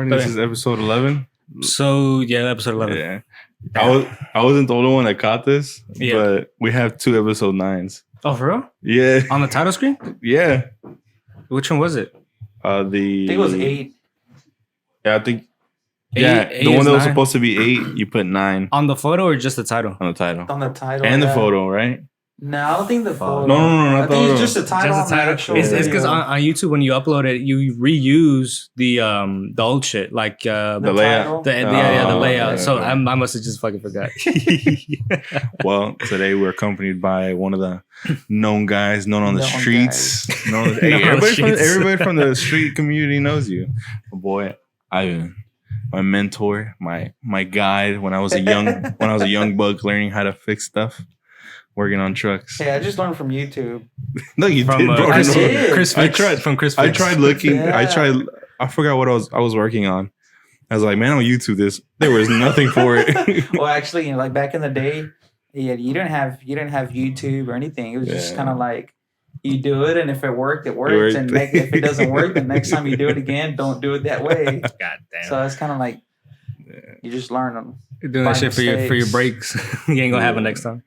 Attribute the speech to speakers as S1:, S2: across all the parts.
S1: This is episode 11.
S2: So yeah, episode 11.
S1: Yeah, I wasn't the only one that caught this, but we have 2 episode 9s.
S2: Oh, for real?
S1: Yeah,
S2: on the title screen.
S1: Yeah.
S2: Which one was it?
S3: I think it was 8.
S1: Yeah, I think.
S2: Eight
S1: the one that was
S2: 9?
S1: supposed to be 8, you put 9
S2: on the photo or just the title?
S1: On the title.
S3: On the title
S1: and the photo, right?
S3: No, I don't think the photo.
S1: No,
S3: I think it's just the title.
S2: Just the title. It's because on YouTube when you upload it, you reuse the old shit, like the
S1: layout.
S2: The layout. Yeah, so I must have just fucking forgot.
S1: Well, today we're accompanied by one of the known guys, known on the streets. Everybody from the street community knows you, my boy Ivan, my mentor, my guide when I was a young bug learning how to fix stuff. Working on trucks.
S3: Hey, I just learned from YouTube.
S1: No, you did, bro.
S3: I did.
S2: Chris Fix.
S1: I tried looking. Yeah. I forgot what I was working on. I was like, man, on YouTube, there was nothing for it.
S3: Well, actually, like back in the day, you didn't have YouTube or anything. It was just kind of like you do it, and if it worked, it works. And if it doesn't work, the next time you do it again, don't do it that way. God damn. So it's kind of like you just learn them.
S2: You're doing that shit for your breaks. You ain't gonna have it next time.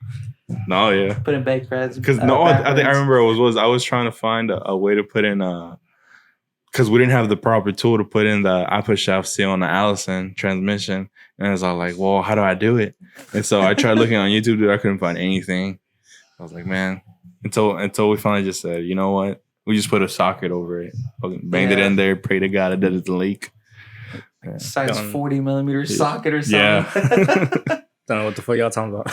S1: No, yeah.
S3: Put in bake reds.
S1: Because I think I remember I was trying to find a way to put in because we didn't have the proper tool to put in the I put shaft seal on the Allison transmission, and I was all like, well, how do I do it? And so I tried looking on YouTube, dude. I couldn't find anything. I was like, man, until we finally just said, you know what? We just put a socket over it, banged it in there, pray to God it doesn't leak.
S3: Size 40 millimeter socket or something.
S1: Yeah.
S2: Don't know what the fuck y'all talking about.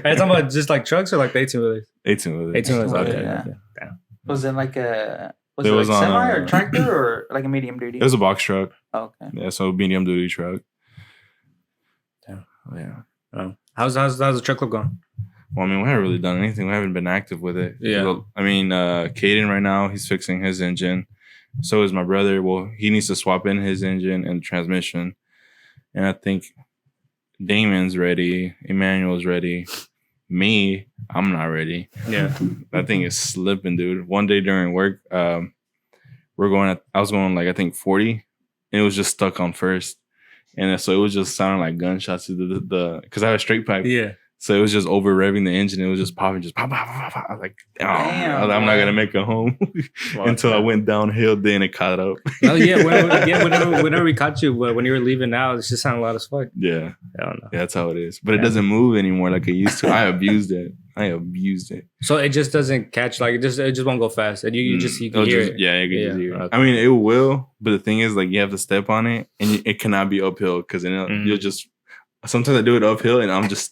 S2: Are you talking about just like trucks or like the 18-wheelers?
S1: 18-wheelers.
S2: 18-wheelers. Okay.
S3: Yeah.
S2: Damn.
S3: Was it like a semi or tractor or like a medium duty?
S1: It was a box truck.
S3: Oh, okay.
S1: Yeah, so medium duty truck.
S2: Damn. Oh, yeah. Oh. How's the truck club going?
S1: Well, I mean, we haven't really done anything. We haven't been active with it.
S2: Yeah.
S1: I mean, Caden right now, he's fixing his engine. So is my brother. Well, he needs to swap in his engine and transmission. And I think Damon's ready. Emmanuel's ready. Me, I'm not ready.
S2: Yeah.
S1: That thing is slipping, dude. One day during work, I was going like, I think 40, and it was just stuck on first. And so it was just sounding like gunshots to the because I have a straight pipe.
S2: Yeah.
S1: So it was just over revving the engine. It was just popping, just pop, pop, pop, pop. I was like, damn, I'm not gonna make it home until I went downhill. Then it caught up.
S2: Oh yeah, whenever we caught you, when you were leaving, now it's just sounding loud as fuck.
S1: Yeah,
S2: I don't know.
S1: Yeah, that's how it is. But it doesn't move anymore like it used to. I abused it.
S2: So it just doesn't catch, like it just won't go fast, and you can hear it.
S1: Yeah, you can just hear it. Okay. I mean, it will, but the thing is, like, you have to step on it, and it cannot be uphill because then you'll just. Sometimes I do it uphill, and I'm just.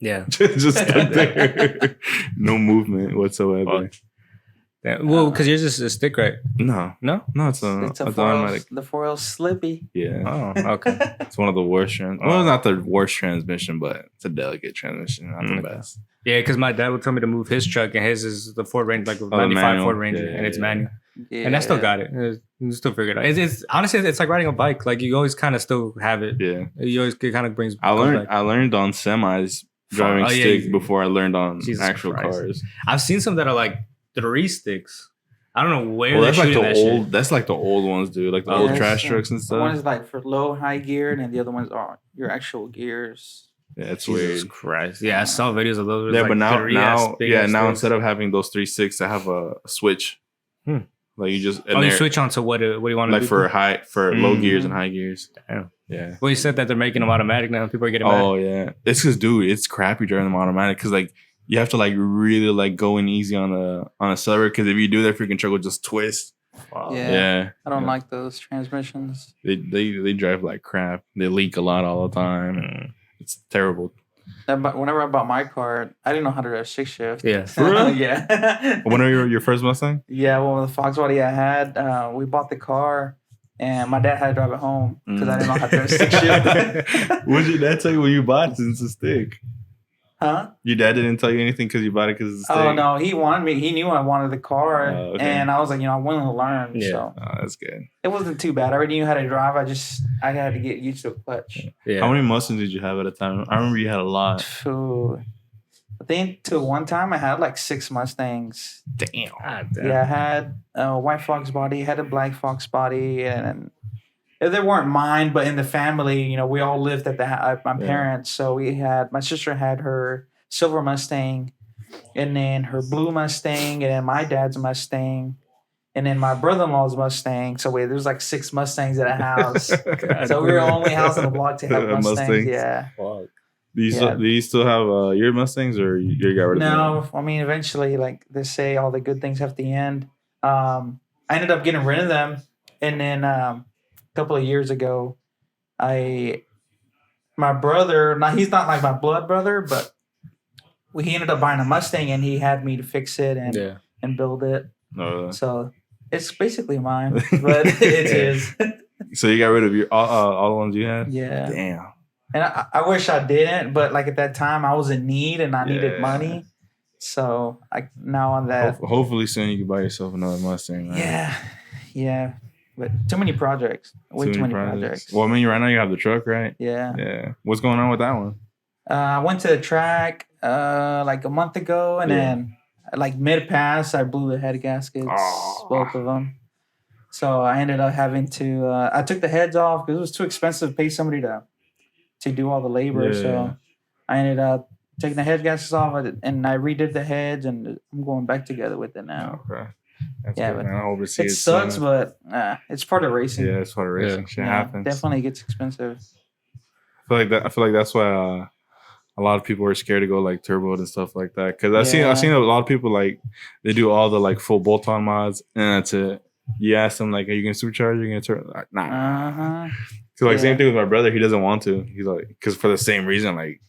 S2: Yeah,
S1: just stuck there. No movement whatsoever.
S2: Yeah. Well, because yours is a stick, right?
S1: No, it's automatic.
S3: The 4L slippy.
S1: Yeah.
S2: Oh, okay.
S1: It's one of the worst Well, it's not the worst transmission, but it's a delicate transmission. Not the best.
S2: Yeah, because my dad would tell me to move his truck, and his is the Ford Ranger, like 95 Ford Ranger, and it's manual. Yeah. And I still got it. You still figure it out. It's honestly, it's like riding a bike. Like you always kind of still have it.
S1: Yeah.
S2: You always it kind of brings.
S1: I learned on semis. Driving stick before I learned on actual cars.
S2: I've seen some that are like 3 sticks. I don't know where.
S1: Well, that's like the old. Shit. That's like the old ones, dude. Like the old trash trucks and stuff.
S3: One is like for low, high gear, and the other ones are your actual gears.
S1: Yeah, it's
S2: Jesus
S1: weird.
S2: Christ. Yeah, I saw videos of those.
S1: Yeah,
S2: like
S1: but now
S2: sticks.
S1: Instead of having those 3.6, I have a switch. Like you just
S2: you switch on to what do you want to do?
S1: Like for low gears and high gears.
S2: Damn.
S1: Yeah.
S2: Well, you said that they're making them automatic now. People are getting mad.
S1: Oh yeah, it's because dude, it's crappy driving them automatic because like you have to like really like go in easy on the accelerator because if you do that, freaking truck will just twist.
S3: Wow. Yeah. I don't like those transmissions.
S1: They drive like crap. They leak a lot all the time. It's terrible.
S3: Whenever I bought my car, I didn't know how to drive 6-shift.
S1: Yeah. For real?
S3: Yeah.
S1: Whenever your first Mustang?
S3: Yeah, well, the Fox body I had, we bought the car, and my dad had to drive it home because I didn't know how to drive 6-shift.
S1: What did your dad tell you when you bought it since it's a stick?
S3: Huh?
S1: Your dad didn't tell you anything because you bought it because of the steak?
S3: Oh, no. He wanted me. He knew I wanted the car.
S1: Okay.
S3: And I was like, I'm willing to learn. Yeah. So
S1: that's good.
S3: It wasn't too bad. I already knew how to drive. I had to get used to a clutch.
S1: Yeah. How many Mustangs did you have at a time? I remember you had a lot.
S3: I think to one time I had like 6 Mustangs.
S1: Damn.
S3: Yeah, I had a white fox body, had a black fox body, and they weren't mine, but in the family, we all lived at my parents. So my sister had her silver Mustang, and then her blue Mustang, and then my dad's Mustang, and then my brother-in-law's Mustang. So there's like 6 Mustangs at a house. So we were the only house on the block to have Mustangs. Yeah. Wow.
S1: Do you still have your Mustangs, or you got rid of them?
S3: No, I mean, eventually, like they say, all the good things have to end. I ended up getting rid of them, and then a couple of years ago, my brother, now he's not like my blood brother, but he ended up buying a Mustang, and he had me to fix it and build it. So it's basically mine, but it's his.
S1: So you got rid of all the ones you had?
S3: Yeah.
S1: Damn.
S3: And I wish I didn't, but like at that time I was in need and I needed money. So now on that.
S1: Hopefully soon you can buy yourself another Mustang. Right?
S3: Yeah. But too many projects. Way too many projects.
S1: Well, I mean, right now you have the truck, right?
S3: Yeah.
S1: Yeah. What's going on with that one?
S3: I went to the track like a month ago, and then like mid-pass I blew the head gaskets, both of them. So I ended up having to. I took the heads off because it was too expensive to pay somebody to do all the labor. So I ended up taking the head gaskets off, and I redid the heads, and I'm going back together with it now.
S1: Okay. That's good, man. I hope
S3: it sucks, but it's part of racing.
S1: Yeah, it's part of racing. Shit happens.
S3: Definitely gets expensive.
S1: I feel like that's why a lot of people are scared to go like turbo and stuff like that. Because I've seen a lot of people like they do all the like full bolt-on mods, and that's it. You ask them like, "Are you gonna supercharge? Are you gonna turn?" Like, nah. So like same thing with my brother. He doesn't want to. He's like, because for the same reason, like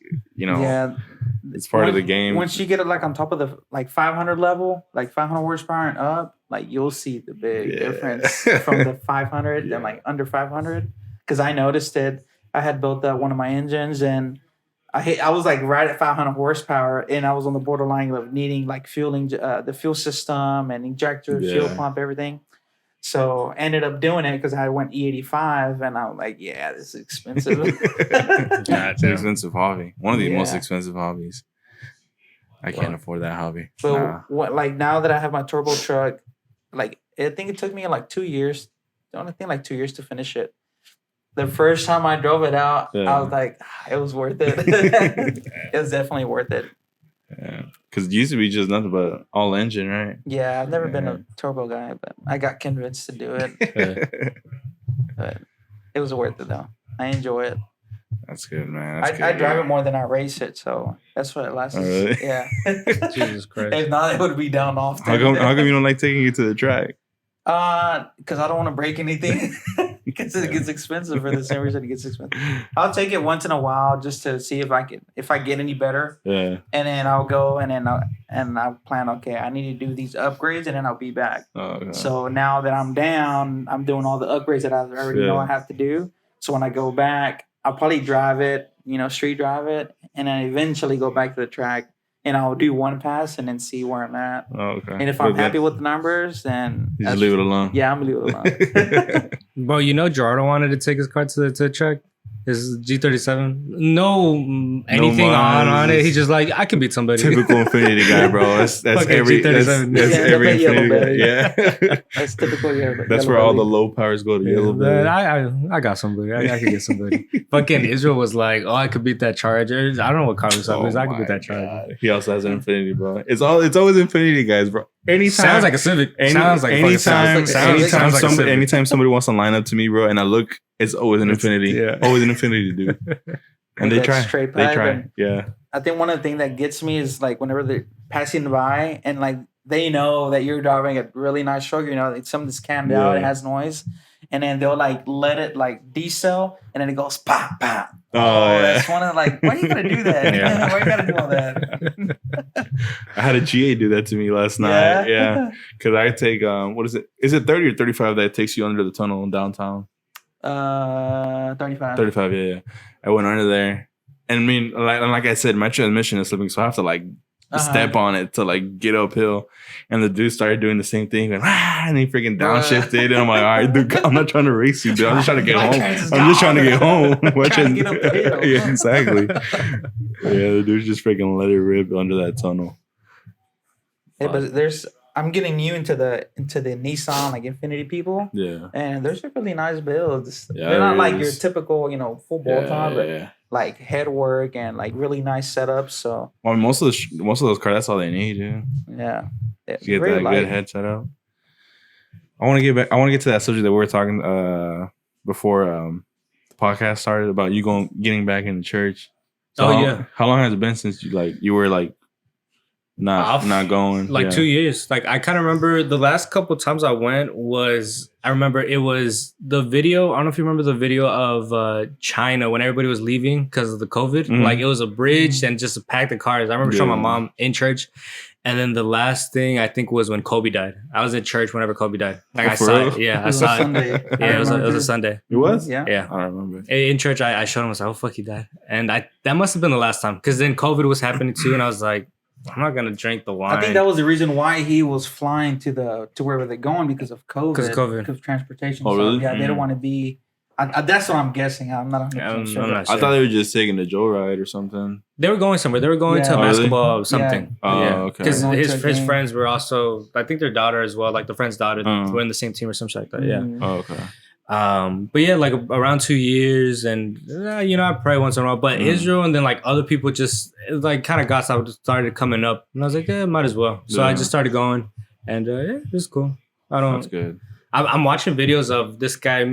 S1: it's part of the game.
S3: Once you get it like on top of the like 500 level, like 500 horsepower and up, like you'll see the big difference from the 500 and like under 500. Because I noticed it. I had built one of my engines, and I was like right at 500 horsepower, and I was on the borderline of needing like fueling the fuel system and injector, fuel pump, everything. So ended up doing it because I went E85, and I'm like, this is expensive.
S1: It's an expensive hobby. One of the most expensive hobbies. I can't afford that hobby.
S3: But like now that I have my turbo truck, like I think it took me like 2 years. I think like 2 years to finish it. The first time I drove it out, I was like, it was worth it. It was definitely worth it.
S1: Yeah, because it used to be just nothing but all engine, right?
S3: Yeah, I've never been a turbo guy, but I got convinced to do it. But it was worth it, though. I enjoy it.
S1: That's good, man.
S3: I drive it more than I race it, so that's what it lasts.
S1: Really?
S3: Yeah.
S2: Jesus Christ.
S3: If not, it would be down often.
S1: How come you don't like taking it to the track?
S3: Because I don't want to break anything. Because it gets expensive for the same reason it gets expensive. I'll take it once in a while just to see if I get any better. Yeah. And then I'll go and I'll plan. Okay, I need to do these upgrades, and then I'll be back. Okay. So now that I'm down, I'm doing all the upgrades that I already know I have to do. So when I go back, I'll probably drive it, street drive it, and then eventually go back to the track. And I'll do one pass and then see where I'm at. Oh, okay. And if I'm happy with the numbers, then
S1: you just leave it alone.
S3: Yeah, I'm gonna leave it alone.
S2: Bro, Gerardo wanted to take his car to the track. His G37. No anything on it. He's just like, I can beat somebody.
S1: Typical Infinity guy, bro. That's every G37. That's every Infinity guy. Yeah. That's typical. That's where all the low powers go to yellow belly.
S2: I got somebody. I can get somebody. Fucking Israel was like, I could beat that Charger. I don't know what car this is. I could beat that Charger.
S1: He also has an Infinity, bro. It's always Infinity guys, bro.
S2: Sounds like a Civic.
S1: Anytime somebody wants to line up to me, bro, and I look, it's always an Infinity. Yeah. Always an Infinity, dude. And they try. They try. Yeah.
S3: I think one of the things that gets me is like whenever they're passing by and like they know that you're driving a really nice truck, it's something that's cammed out, it has noise, and then they'll like let it like decel, and then it goes pop pop. That's one of like, why are you gonna do that? Why you gotta do all that?
S1: I had a GA do that to me last night. Yeah, because I take what is it? Is it 30 or 35 that takes you under the tunnel in downtown?
S3: 35.
S1: 35. Yeah. I went under there, I mean, like I said, my transmission is slipping, so I have to like step on it to like get uphill. And the dude started doing the same thing, and he freaking downshifted. And I'm like, all right, dude, I'm not trying to race you, dude. I'm just trying to get home. I'm just trying to get home.
S3: Trying to get up the hill.
S1: Yeah, exactly. Yeah, the dude just freaking let it rip under that tunnel.
S3: Yeah, but I'm getting new into the Nissan like Infinity people.
S1: Yeah.
S3: And there's a really nice builds.
S1: Yeah,
S3: they're not like your typical, full bolt on, but
S1: yeah.
S3: like head work and like really nice setups. So
S1: well, most of those cars, that's all they need, dude.
S3: yeah.
S1: To get that good head set up. I want to get to that subject that we were talking before the podcast started about you getting back into church. So how long has it been since you were like not going?
S2: Like 2 years. Like I kind of remember the last couple times I went I remember it was the video. I don't know if you remember the video of China when everybody was leaving because of the COVID. Mm-hmm. Like it was a bridge and just a packed of cars. I remember showing my mom in church. And then the last thing I think was when Kobe died. I was in church whenever Kobe died. Like I saw it. Yeah, I saw it.
S3: Sunday.
S2: Yeah, it was a Sunday.
S1: It was?
S3: Yeah.
S2: Yeah.
S1: I don't remember.
S2: In church, I showed him. I was like, oh, fuck, he died. And that must have been the last time. Because then COVID was happening too. And I was like, I'm not going to drink the wine.
S3: I think that was the reason why he was flying to wherever they're going because of COVID. Because of transportation.
S1: Oh, really?
S3: Yeah, they don't want to be... that's what I'm guessing. I'm not 100% sure.
S2: I'm not sure.
S1: I thought they were just taking a joyride or something.
S2: They were going somewhere. They were going to basketball or something.
S1: Yeah. Oh, okay.
S2: Because his friends were also, I think their daughter as well, like the friend's daughter, were in the same team or something like that. Yeah.
S1: Oh, okay.
S2: But yeah, like around 2 years, and I pray once in a while. But Israel and then like other people just like kind of got started coming up, and I was like, yeah, might as well. So I just started going, and it was cool.
S1: That's good.
S2: I'm watching videos of this guy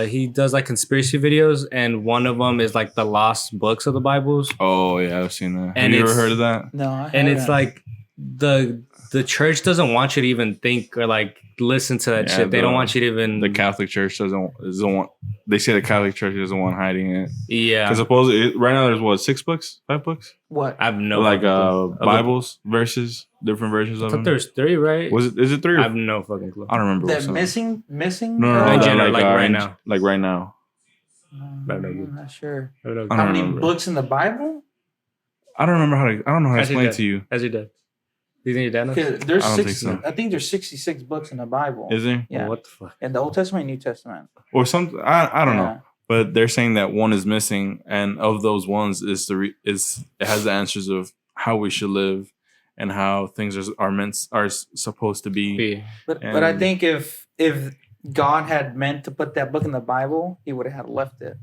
S2: he does like conspiracy videos, and one of them is like the lost books of the Bibles.
S1: Oh yeah, I've seen that.
S2: And
S1: have you ever heard of that?
S3: No, I haven't.
S2: And it's like the church doesn't want you to even think or like listen to that shit. They don't want you to even.
S1: The Catholic Church doesn't want. They say the Catholic Church doesn't want hiding it.
S2: Yeah,
S1: because supposedly right now there's 6 books, 5 books.
S3: What?
S2: I have no
S1: like Bibles, verses, different versions of them.
S2: I thought there's 3, right?
S1: Is it 3?
S2: I have no fucking clue.
S1: I don't remember.
S3: That missing.
S1: No,
S2: in general, like right now.
S1: Like right now.
S3: I'm not sure.
S1: How
S3: many books in the Bible?
S1: I don't remember I don't know how to explain it to you.
S2: As your dad. Do you think your dad knows?
S3: There's
S1: I don't think so.
S3: I think there's 66 books in the Bible.
S1: Is there?
S3: Yeah.
S2: Oh, what the fuck?
S3: In the Old Testament and New Testament.
S1: Or something. I don't know. But they're saying that one is missing, and of those ones it has the answers of how we should live and how things are supposed to be.
S3: But I think if God had meant to put that book in the Bible, he would have left it.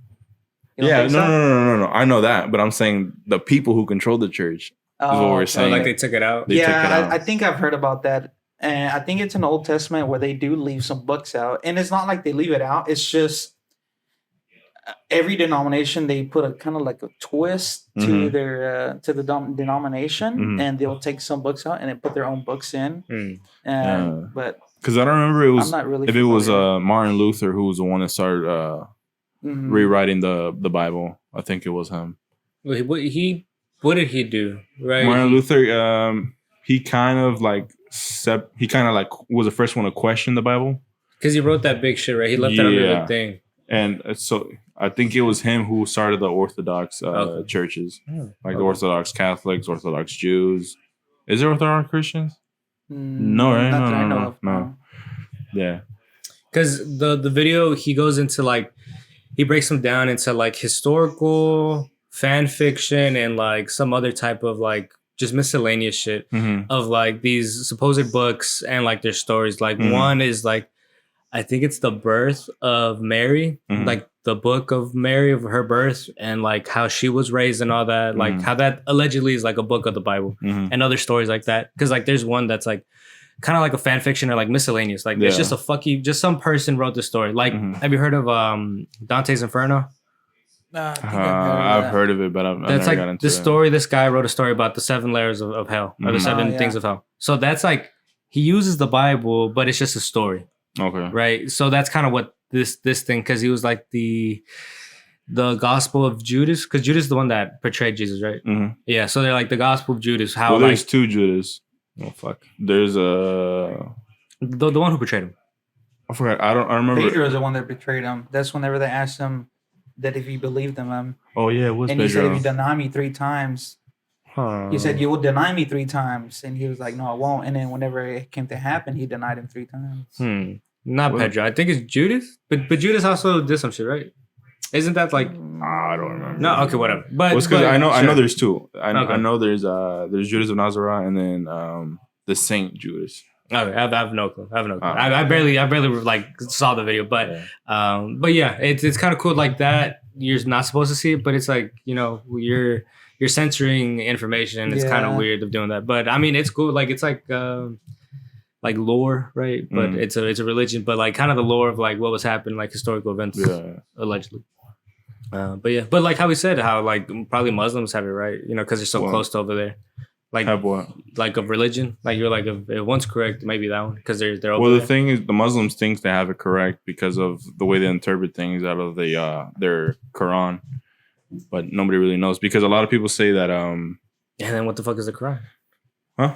S2: No.
S1: I know that, but I'm saying the people who control the church is what we're saying.
S2: Like they took it out.
S3: I think I've heard about that, and I think it's in the Old Testament where they do leave some books out, and it's not like they leave it out. It's just every denomination they put a kind of like a twist to their to the denomination, and they'll take some books out and then put their own books in. But
S1: because I don't remember
S3: I'm not really
S1: if it was Martin Luther who was the one that started rewriting the Bible. I think it was him.
S2: What did he do? Right,
S1: Martin Luther. He kind of like was the first one to question the Bible
S2: because he wrote that big shit. Right, he left that under the thing.
S1: And so I think it was him who started the Orthodox churches, like the Orthodox Catholics, Orthodox Jews. Is there Orthodox Christians? No, right? No. Yeah.
S2: Because the video, he goes into like, he breaks them down into like historical, fan fiction, and like some other type of like just miscellaneous shit of like these supposed books and like their stories. Like one is like, I think it's the birth of Mary, like the book of Mary, of her birth, and like how she was raised and all that, like how that allegedly is like a book of the Bible and other stories like that. Because like there's one that's like kind of like a fan fiction or like miscellaneous. Like it's just just some person wrote the story. Like have you heard of Dante's Inferno?
S1: I've heard of it, but I've never got into
S2: this story. This guy wrote a story about the 7 layers of hell or the 7 things of hell. So that's like he uses the Bible, but it's just a story.
S1: Okay.
S2: Right. So that's kind of what this thing, because he was like the Gospel of Judas, because Judas is the one that portrayed Jesus, right? Yeah. So they're like the Gospel of Judas. How
S1: there's 2 Judas. Oh fuck. There's
S2: the one who portrayed him.
S1: I forgot. I remember.
S3: Pedro is the one that betrayed him. That's whenever they asked him, that if you believed in him,
S1: oh yeah, it was
S3: and
S1: Pedro.
S3: he said if you deny me 3 times,
S2: Huh.
S3: he said you will deny me 3 times, and he was like, no, I won't. And then whenever it came to happen, he denied him 3 times.
S2: Not
S1: What?
S2: Pedro. I think it's Judas. But Judas also did some shit, right? Isn't that like
S1: I don't remember.
S2: no? Okay, whatever. But
S1: Well, because I know
S2: sure.
S1: there's 2. I
S2: Okay.
S1: know there's Judas of Nazareth and then the Saint Judas.
S2: Okay, I have no clue. I have no clue.
S1: Oh.
S2: I barely like saw the video, but yeah, it's kind of cool like that. You're not supposed to see it, but it's like, you know, you're censoring information. It's kind of weird of doing that, but I mean, it's cool. Like it's like lore, right? But it's a religion, but like kind of the lore of like what was happening, like historical events, allegedly. But yeah, but like how we said, how like probably Muslims have it right, you know, because they're so close to over there. Like
S1: have what?
S2: Like of religion, like you're like if one's correct, maybe that one because they're over
S1: Well, the
S2: there.
S1: thing is, the Muslims think they have it correct because of the way they interpret things out of the their Quran, but nobody really knows because a lot of people say that
S2: And then what the fuck is the Quran?
S1: huh?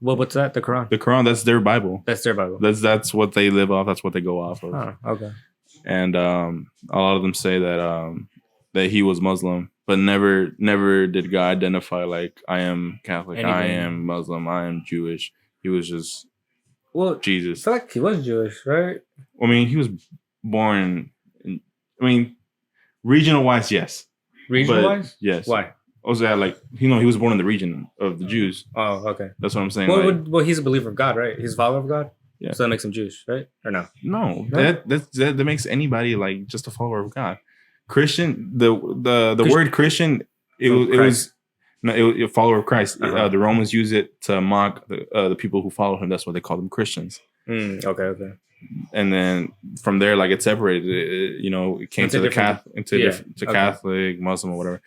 S2: Well, what's that? The Quran.
S1: The Quran, that's their Bible.
S2: That's their Bible.
S1: That's what they live off. That's what they go off of.
S2: Oh, okay.
S1: And a lot of them say that that he was Muslim, but never did God identify like I am Catholic,
S2: Anything.
S1: I am Muslim, I am Jewish. He was just
S2: Well,
S1: Jesus.
S2: I feel like he was Jewish, right?
S1: I mean, he was born. Regional wise, yes.
S2: Region
S1: But,
S2: wise?
S1: yes.
S2: Why?
S1: Also, like he was born in the region of the Jews.
S2: Oh, okay.
S1: That's what I'm saying.
S2: Well,
S1: like,
S2: well, he's a believer of God, right? He's a follower of God.
S1: Yeah.
S2: So that makes him Jewish, right? Or no?
S1: no,
S2: No?
S1: that makes anybody like just a follower of God. Christian, the word Christian, it was a follower of Christ.
S2: Uh-huh.
S1: The Romans use it to mock the people who follow him. That's why they call them Christians.
S2: Okay.
S1: And then from there, like it separated. It came
S2: Into
S1: to the
S2: different-
S1: to
S2: okay.
S1: Catholic, Muslim, or whatever.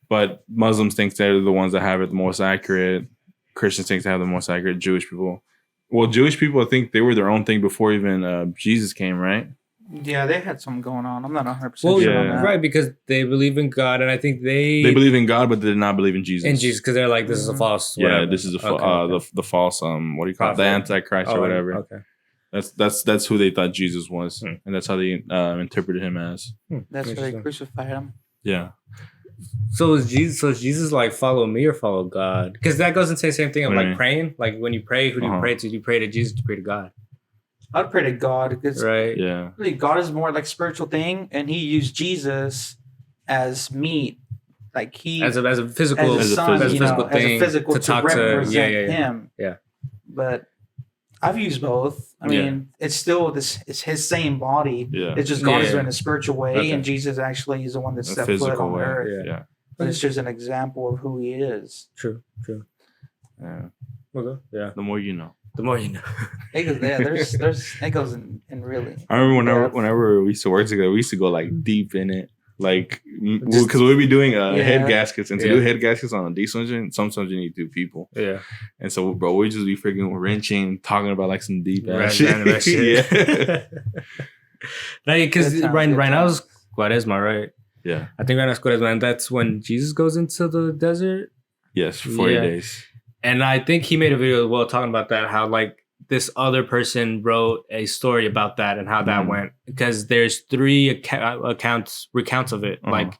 S1: But Muslims think they're the ones that have it the most accurate. Christians think they have the most accurate. Jewish people. Well, Jewish people, I think they were their own thing before even Jesus came, right?
S3: Yeah, they had something going on. I'm not 100%
S2: Well,
S3: sure on
S1: yeah.
S3: that.
S2: right, because they believe in God, and I think they
S1: believe in God, but they did not believe in Jesus.
S2: in Jesus because they're like, this is a false.
S1: Yeah,
S2: whatever.
S1: this is the false what do you call it?
S2: Prophet.
S1: The Antichrist or whatever.
S2: Okay.
S1: That's who they thought Jesus was, and that's how they interpreted him as.
S3: That's why they
S2: Interesting.
S3: crucified him.
S1: Yeah.
S2: So is Jesus like follow me or follow God? Because that goes into the same thing of
S1: What do you
S2: like
S1: mean?
S2: praying. Like when you pray, who do you pray to? Do you pray to Jesus? Do you pray to God?
S3: I'd pray to God because
S2: Right.
S1: Yeah.
S3: really God is more like spiritual thing, and He used Jesus as meat, like He
S2: As a physical,
S3: as a
S1: a
S3: son,
S1: physical
S3: you know,
S2: physical
S3: as a
S2: thing
S3: physical
S2: to
S3: to,
S2: talk to-
S3: represent
S2: yeah.
S3: Him.
S2: Yeah.
S3: But I've used both. I
S1: Yeah.
S3: mean, it's still this. It's His same body.
S1: Yeah.
S3: It's just God is
S2: Yeah.
S3: doing it in a spiritual way,
S1: Okay.
S3: and Jesus actually is the one that
S1: A
S3: stepped foot
S1: physical
S3: on
S1: way.
S3: earth.
S1: Yeah.
S3: But it's just an example of who He is.
S2: True.
S1: Yeah.
S2: Okay. Yeah.
S1: The more you know.
S2: The more you know.
S3: It goes there. There's it goes in really.
S1: I remember
S3: depth.
S1: whenever we used to work together, we used to go like deep in it. Like, because we'd be doing head gaskets, and to do head gaskets on a diesel engine, sometimes you need 2 people.
S2: Yeah.
S1: And so, bro, we just be freaking wrenching, talking about like some deep ass
S2: Random
S1: shit.
S2: shit. Because
S3: Good times,
S2: right
S3: good
S2: now is
S3: times.
S2: Quaresma, right?
S1: Yeah.
S2: I think right now is Quaresma, and that's when Jesus goes into the desert.
S1: Yes, for 40
S2: Yeah.
S1: days.
S2: And I think he made a video as well talking about that, how like this other person wrote a story about that and how that
S1: Mhm.
S2: went. Because there's 3 recounts of it.
S1: Uh-huh.
S2: Like,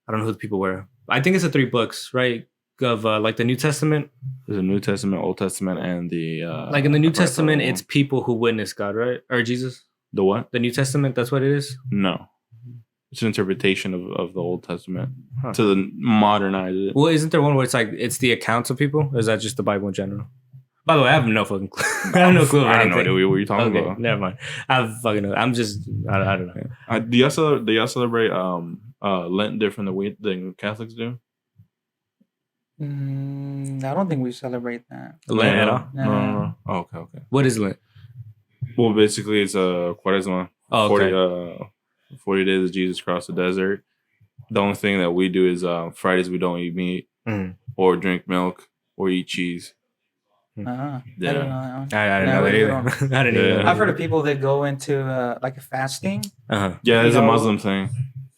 S2: I don't know who the people were. I think it's the 3 books, right? Of like the New Testament.
S1: There's a New Testament, Old Testament, and the
S2: Like in the New
S1: I forgot the
S2: Testament,
S1: other
S2: it's
S1: one.
S2: people who witness God, right? Or Jesus.
S1: the what?
S2: The New Testament, that's what it is.
S1: No, it's an interpretation of the Old Testament
S2: Huh.
S1: to modernize it.
S2: Well, isn't there one where it's like it's the accounts of people, or is that just the Bible in general? By the way, I have no fucking clue. I have no clue. Of
S1: I have no
S2: anything.
S1: idea what you're talking
S2: Okay,
S1: about.
S2: never mind. I have fucking no. I'm just. I don't know.
S1: Do y'all celebrate Lent different than Catholics do?
S3: I don't think we celebrate that.
S2: Lent at all?
S1: No. Oh, okay.
S2: What is Lent?
S1: Well, basically, it's a Quaresma.
S2: Oh,
S1: 40 days of Jesus crossed the desert. The only thing that we do is Fridays we don't eat meat
S2: Mhm.
S1: or drink milk or eat cheese.
S3: I don't know
S1: Yeah.
S3: that one.
S2: I didn't
S3: No,
S2: know that
S3: we
S2: either.
S3: don't.
S2: I didn't even know.
S3: I've heard of people that go into like a fasting.
S2: Uh-huh.
S1: Yeah, it's
S3: You
S1: a
S3: know,
S1: Muslim thing.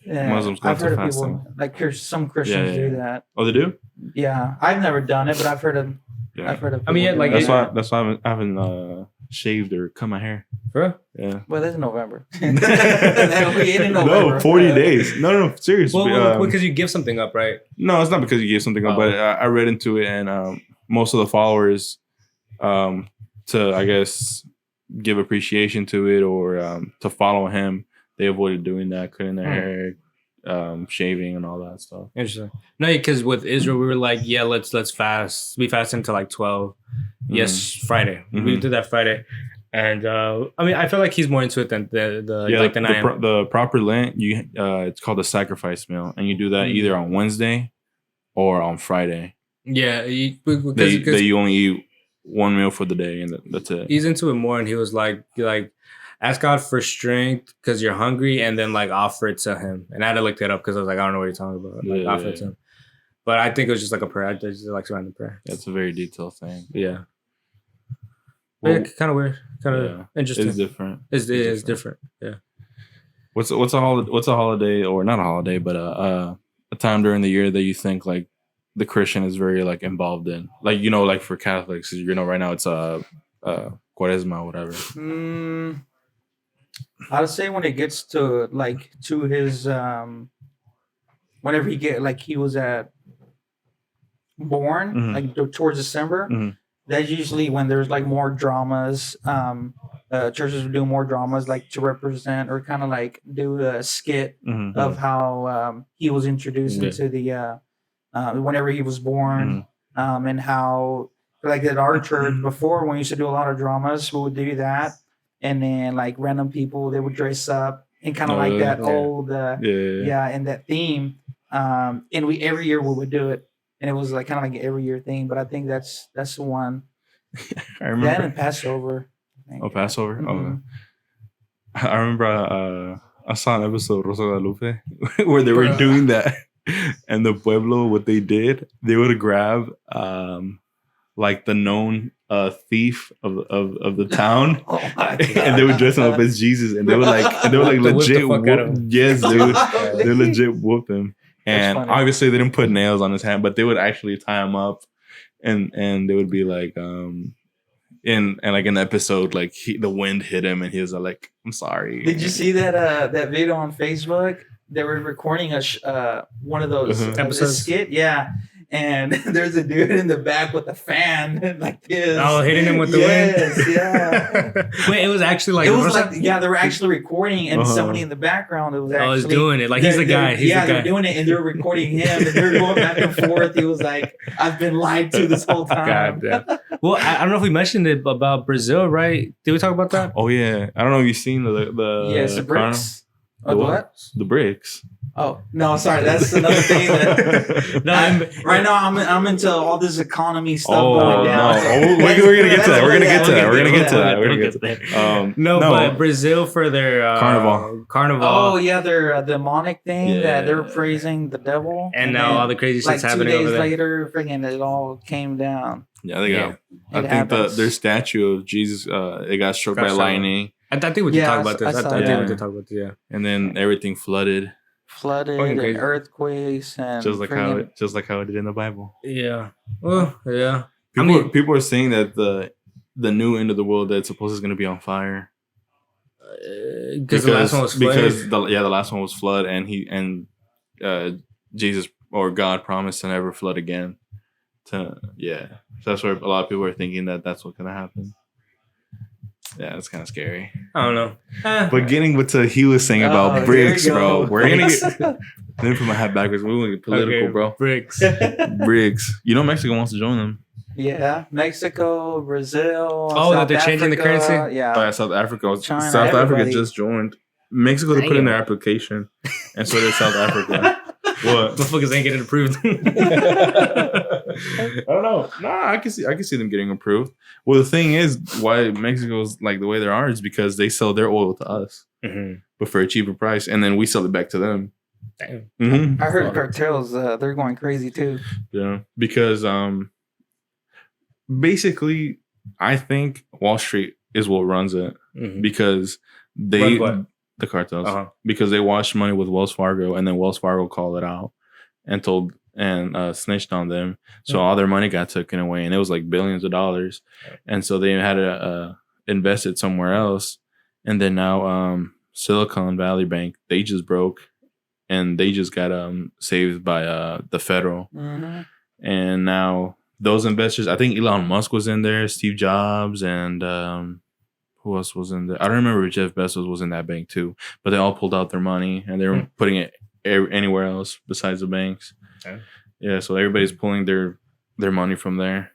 S3: Yeah,
S1: Muslims go
S3: I've heard
S1: into
S3: of people like some Christians
S1: Yeah.
S3: do that.
S1: Oh, they do?
S3: Yeah, I've never done it, but I've heard of.
S1: Yeah.
S3: I've heard of.
S2: I mean,
S3: people
S2: yeah, like,
S3: doing
S1: That's
S3: that.
S1: why I haven't shaved or cut my hair
S2: For real?
S1: Yeah.
S3: Well, that's November. That'll be in November.
S1: No, 40 days. No, seriously.
S2: Well, because you give something up, right?
S1: No, it's not because you gave something up, but I read into it, and most of the followers, to, I guess, give appreciation to it or to follow him, they avoided doing that, cutting their hair, shaving, and all that stuff.
S2: Interesting. No, because with Israel, we were like, yeah, let's fast. We fasted until like 12. Yes, Friday. We did that Friday. And I mean, I feel like he's more into it than than I am.
S1: The proper Lent, it's called a sacrifice meal, and you do that either on Wednesday or on Friday.
S2: Yeah,
S1: because you only eat one meal for the day, and that's it.
S2: He's into it more, and he was like, ask God for strength because you're hungry, and then like offer it to Him. And I had to look that up because I was like, I don't know what you're talking about. Like, offer it to Him. But I think it was just like a prayer. I just like random prayer.
S1: That's a very detailed thing.
S2: Yeah. Well, kind of weird, kind of interesting.
S1: It's different.
S2: It's different. Yeah.
S1: What's a holiday, or not a holiday, but a time during the year that you think like the Christian is very like involved in, like like for Catholics, right now it's Quaresma or whatever.
S3: I would say when it gets to his whenever he was born like towards December. That's usually when there's like more dramas. Churches would do more dramas, like to represent or kind of like do a skit of how he was introduced into the whenever he was born, and how like at our church before when we used to do a lot of dramas, we would do that, and then like random people they would dress up and kind of like that old and that theme, and we every year we would do it. And it was like kind of like an every year thing, but I think that's the one.
S1: I remember
S3: that and Passover.
S1: Oh, Passover. Oh, I remember I saw an episode of Rosa Guadalupe where they were doing that, and the pueblo, what they did, they would grab like the known thief of the town, and they would dress him up as Jesus, and they would like legit yes, dude, they legit whoop him. And obviously they didn't put nails on his hand, but they would actually tie him up, and they would be like, in the episode, like the wind hit him, and he was like, "I'm sorry."
S3: Did you see that video on Facebook? They were recording one of those episodes skit, and there's a dude in the back with a fan like this.
S2: Oh, hitting him with the wind.
S3: Yeah.
S2: Wait, it was actually like
S3: they were actually recording, and somebody in the background was
S2: doing it. Like he's the guy.
S3: They're doing it, and they're recording him, and they're going back and forth. He was like, "I've been lied to this whole time."
S2: God damn. Well, I don't know if we mentioned it about Brazil, right? Did we talk about that?
S1: Oh yeah, I don't know if you've seen the
S3: the bricks.
S1: The what? The bricks.
S3: Oh no, sorry. That's another thing. Right now, I'm into all this economy stuff going down.
S1: No. We're gonna get to that. We're gonna get to that.
S2: But Brazil for their carnival.
S3: Oh yeah, their demonic thing that they're praising the devil.
S2: And now all the crazy shit's happening over there.
S3: 2 days later, freaking it all came down.
S1: Yeah, they got. I think their statue of Jesus, it got struck by lightning.
S2: I think we did talk about this. I think we did talk about this. Yeah.
S1: And then everything flooded
S3: and earthquakes and
S1: just like how it did in the Bible.
S2: Yeah. Well, yeah.
S1: People are saying that the new end of the world that's supposed is going to be on fire.
S2: Because the last one was flood.
S1: The last one was flood, and Jesus or God promised to never flood again. So that's where a lot of people are thinking that that's what's going to happen. Yeah, it's kind of scary.
S2: I don't know.
S1: But getting what he was saying about bricks, bro. We're going to get... Then put my hat backwards. We're going to get political, bro.
S2: Bricks.
S1: Mexico wants to join them.
S3: Yeah. Mexico, Brazil.
S2: Oh, they're changing the currency?
S3: Yeah.
S1: South Africa.
S3: China,
S1: South Africa just joined. Mexico, they put in their application. And so did South Africa. What?
S2: Motherfuckers ain't getting approved.
S1: I don't know. Nah, I can see them getting approved. Well, the thing is, why Mexico's like the way they are is because they sell their oil to us, but for a cheaper price, and then we sell it back to them.
S2: Damn.
S1: Mm-hmm.
S3: I heard cartels, they're going crazy too.
S1: Yeah, because basically, I think Wall Street is what runs it because the cartels because they washed money with Wells Fargo, and then Wells Fargo called it out and snitched on them. So all their money got taken away, and it was like billions of dollars. And so they had to invest it somewhere else. And then now Silicon Valley Bank, they just broke, and they just got saved by the federal.
S3: Mm-hmm.
S1: And now those investors, I think Elon Musk was in there, Steve Jobs, and who else was in there? I don't remember if Jeff Bezos was in that bank too, but they all pulled out their money and they were putting it anywhere else besides the banks. Okay. Yeah, so everybody's pulling their money from there.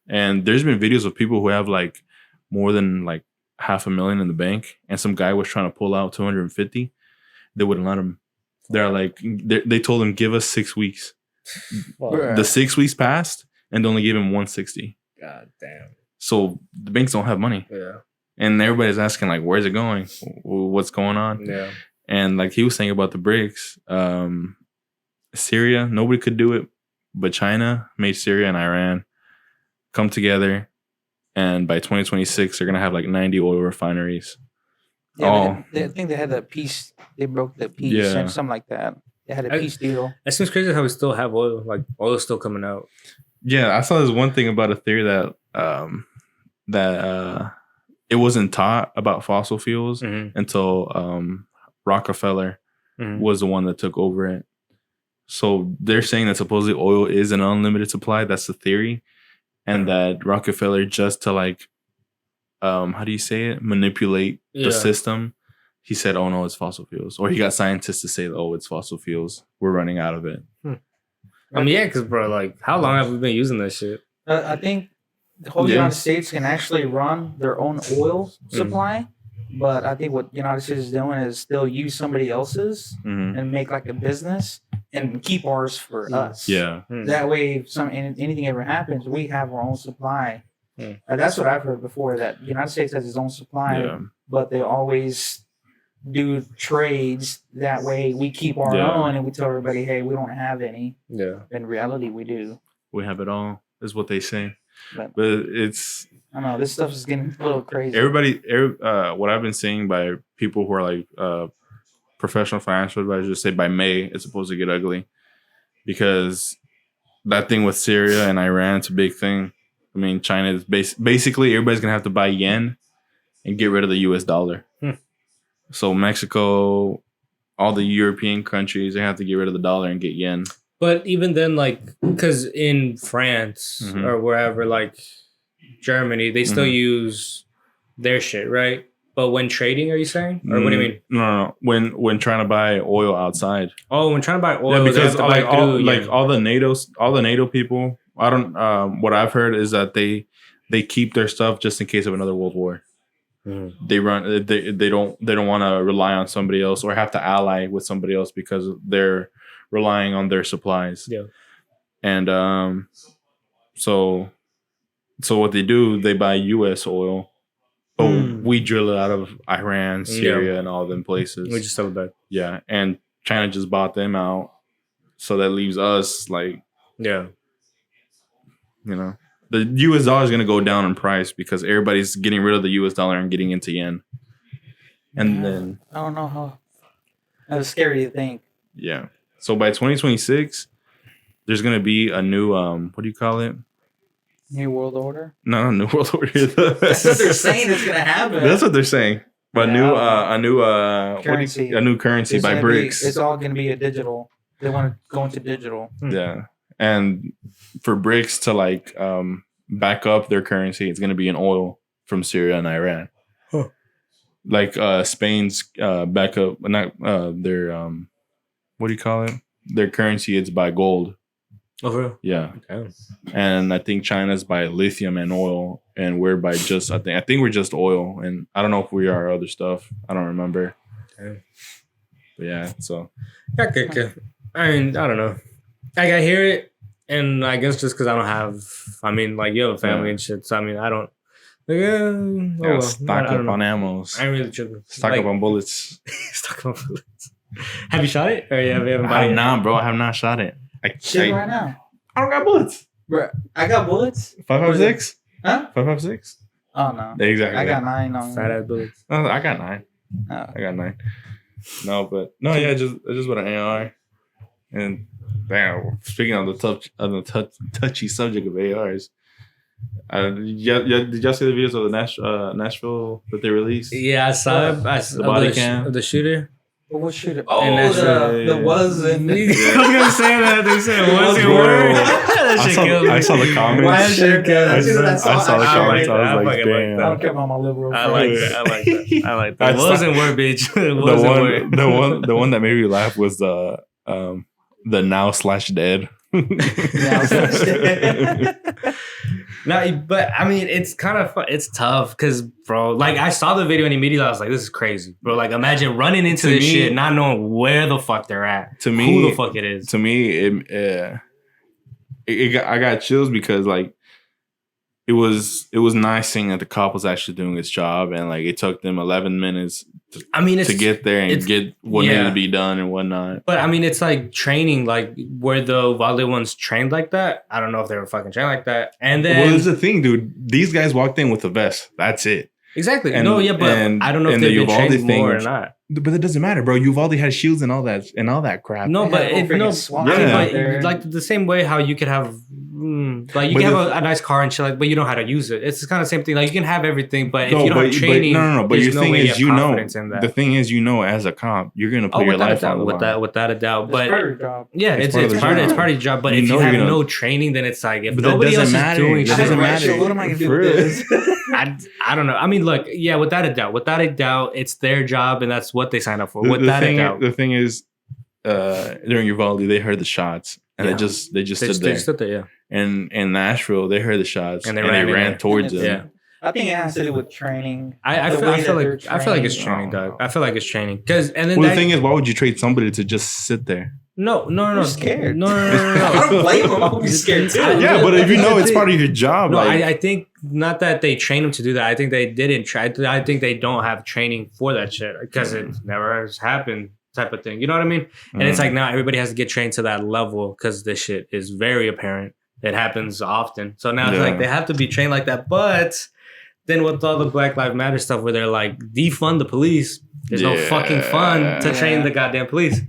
S1: And there's been videos of people who have like more than like $500,000 in the bank, and some guy was trying to pull out 250. They wouldn't let him. They're like, they told him, give us 6 weeks. Well, the 6 weeks passed, and they only gave him 160.
S2: God damn. So
S1: the banks don't have money.
S2: Yeah.
S1: And everybody's asking, like, where's it going? What's going on?
S2: Yeah.
S1: And like he was saying about the BRICS, Syria, nobody could do it, but China made Syria and Iran come together. And by 2026, they're going to have like 90 oil refineries.
S3: Yeah, I think they had a peace. They broke the peace or something like that. They had a peace deal.
S2: It seems crazy how we still have oil. Like, oil is still coming out.
S1: Yeah, I saw this one thing about a theory that it wasn't taught about fossil fuels until Rockefeller was the one that took over it. So they're saying that supposedly oil is an unlimited supply. That's the theory. And that Rockefeller, just to like, how do you say it? Manipulate the system. He said, oh no, it's fossil fuels. Or he got scientists to say, oh, it's fossil fuels. We're running out of it.
S2: I mean, yeah, because bro, like, how long have we been using this shit?
S3: I think the whole United States can actually run their own oil supply. But I think what United States is doing is still use somebody else's and make like a business and keep ours for us.
S1: Yeah.
S3: That way, if anything ever happens, we have our own supply. That's what I've heard before, that United States has its own supply, but they always do trades. That way we keep our own and we tell everybody, hey, we don't have any.
S2: Yeah.
S3: In reality, we do.
S1: We have it all, is what they say. But it's...
S3: I know this stuff is getting a little crazy.
S1: What I've been seeing by people who are like professional financial advisors say by May it's supposed to get ugly, because that thing with Syria and Iran, it's a big thing. I mean, China is basically everybody's gonna have to buy yen and get rid of the U.S. dollar. So Mexico, all the European countries, they have to get rid of the dollar and get yen.
S2: But even then, like, because in France or wherever, like Germany, they still use their shit, right? But when trading, are you saying? Or what do you mean?
S1: No. When trying to buy oil outside.
S2: Oh, when trying to buy oil,
S1: because all the NATO people. I don't. What I've heard is that they keep their stuff just in case of another world war. They run. They don't want to rely on somebody else or have to ally with somebody else because they're relying on their supplies.
S2: Yeah.
S1: And so what they do, they buy U.S. oil, but we drill it out of Iran, Syria, and all them places.
S2: We just sell it back.
S1: Yeah, and China just bought them out, so that leaves us like, the U.S. dollar is going to go down in price because everybody's getting rid of the U.S. dollar and getting into yen. And then
S3: I don't know how. That's scary to think.
S1: Yeah. So by 2026, there's going to be a new what do you call it?
S3: New World Order?
S1: No, New World Order.
S3: That's what they're saying is going to happen.
S1: That's what they're saying. But a new
S3: currency.
S1: A new currency by BRICS.
S3: It's all going to be a digital. They want to go into digital.
S1: Yeah. And for BRICS to like back up their currency, it's going to be in oil from Syria and Iran. Huh. Like Spain's backup, not their what do you call it? Their currency is by gold.
S2: Oh, for real?
S1: Yeah.
S2: Okay.
S1: And I think China's by lithium and oil, and we're by just I think we're just oil, and I don't know if we are other stuff. I don't remember. Okay. But yeah, so.
S2: Okay. I mean, I don't know. Like, I hear it, and I guess just because I don't have, I mean, like, you have a family and shit, so I mean, I don't. Like,
S1: stock up on ammos.
S2: I ain't really tripping.
S1: Stock up on bullets.
S2: Stock up on bullets. Have you shot it? Or you haven't
S1: I have not, bro. I have not shot it.
S3: Shit right now.
S1: I don't got bullets.
S3: Bro, I got bullets.
S1: 5.56?
S3: Huh?
S1: 5.56?
S3: Oh, no.
S1: Exactly.
S3: I got 9 on
S2: fat ass bullets.
S1: No, I got 9.
S3: Oh.
S1: I got 9. I just with an AR. And damn, speaking of the touchy subject of ARs, Did y'all see the videos of the Nashville that they released?
S2: Yeah, I saw it. I saw
S1: the body cam
S2: of the shooter.
S3: What should it?
S2: And
S3: The wasn't.
S2: I was gonna say that. They said it wasn't
S1: Bro.
S2: word. That shit killed me.
S1: I saw the comments.
S3: Why is it good?
S1: I saw the comments. I was like,
S2: fucking like
S1: damn.
S2: that.
S3: I don't care about my liberal.
S2: I like that. I like that. It wasn't word, bitch. It
S1: The
S2: wasn't word.
S1: the one that made me laugh was the now/dead.
S2: No, but I mean, it's kind of fun. It's tough because, bro, like I saw the video and immediately I was like, this is crazy, bro. Like, imagine running into this shit, not knowing where the fuck they're at,
S1: to me,
S2: who the fuck it is.
S1: To me, I got chills because like it was nice seeing that the cop was actually doing his job, and like it took them 11 minutes to get there and get what needed to be done and whatnot.
S2: But I mean, it's like training, like where the Uvalde ones trained like that. I don't know if they were fucking trained like that. And then,
S1: well, there's the thing, dude. These guys walked in with a vest. That's it.
S2: Exactly.
S1: And,
S2: but I don't know if they've been trained more or not.
S1: But it doesn't matter, bro. Uvalde has shields and all that crap.
S2: No, but like the same way how you could have. Like you can have a nice car and shit, like, but you know how to use it. It's the kind of same thing. Like you can have everything, but if you don't have training,
S1: But your thing is, the thing is, as a cop, you're gonna put your life on the line.
S2: Without a doubt. But
S3: yeah,
S2: it's part of the job. But if you have no training, then it's like if nobody else is doing shit,
S1: it doesn't matter.
S3: What am I gonna do with this?
S2: I don't know. I mean, look, yeah, without a doubt, it's their job and that's what they signed up for. Without a doubt.
S1: The thing is, during Uvalde, they heard the shots and they just stood there.
S2: Stood there, yeah.
S1: And in Nashville, they heard the shots and they ran towards them.
S2: Yeah.
S3: I think it has to do with training.
S2: I feel like it's training, dog. I feel like it's training. Because the
S1: thing is, why would you trade somebody to just sit there?
S2: No.
S3: I'm scared.
S2: No.
S3: I don't blame them. I would be scared too.
S1: Yeah, but if you know it's part of your job.
S2: No, I think not that they train them to do that. I think they didn't try. I think they don't have training for that shit because it never has happened. Type of thing. You know what I mean? And it's like now everybody has to get trained to that level because this shit is very apparent. It happens often. So now it's like they have to be trained like that. But then with all the Black Lives Matter stuff where they're like, defund the police, there's no fucking fun to train the goddamn police.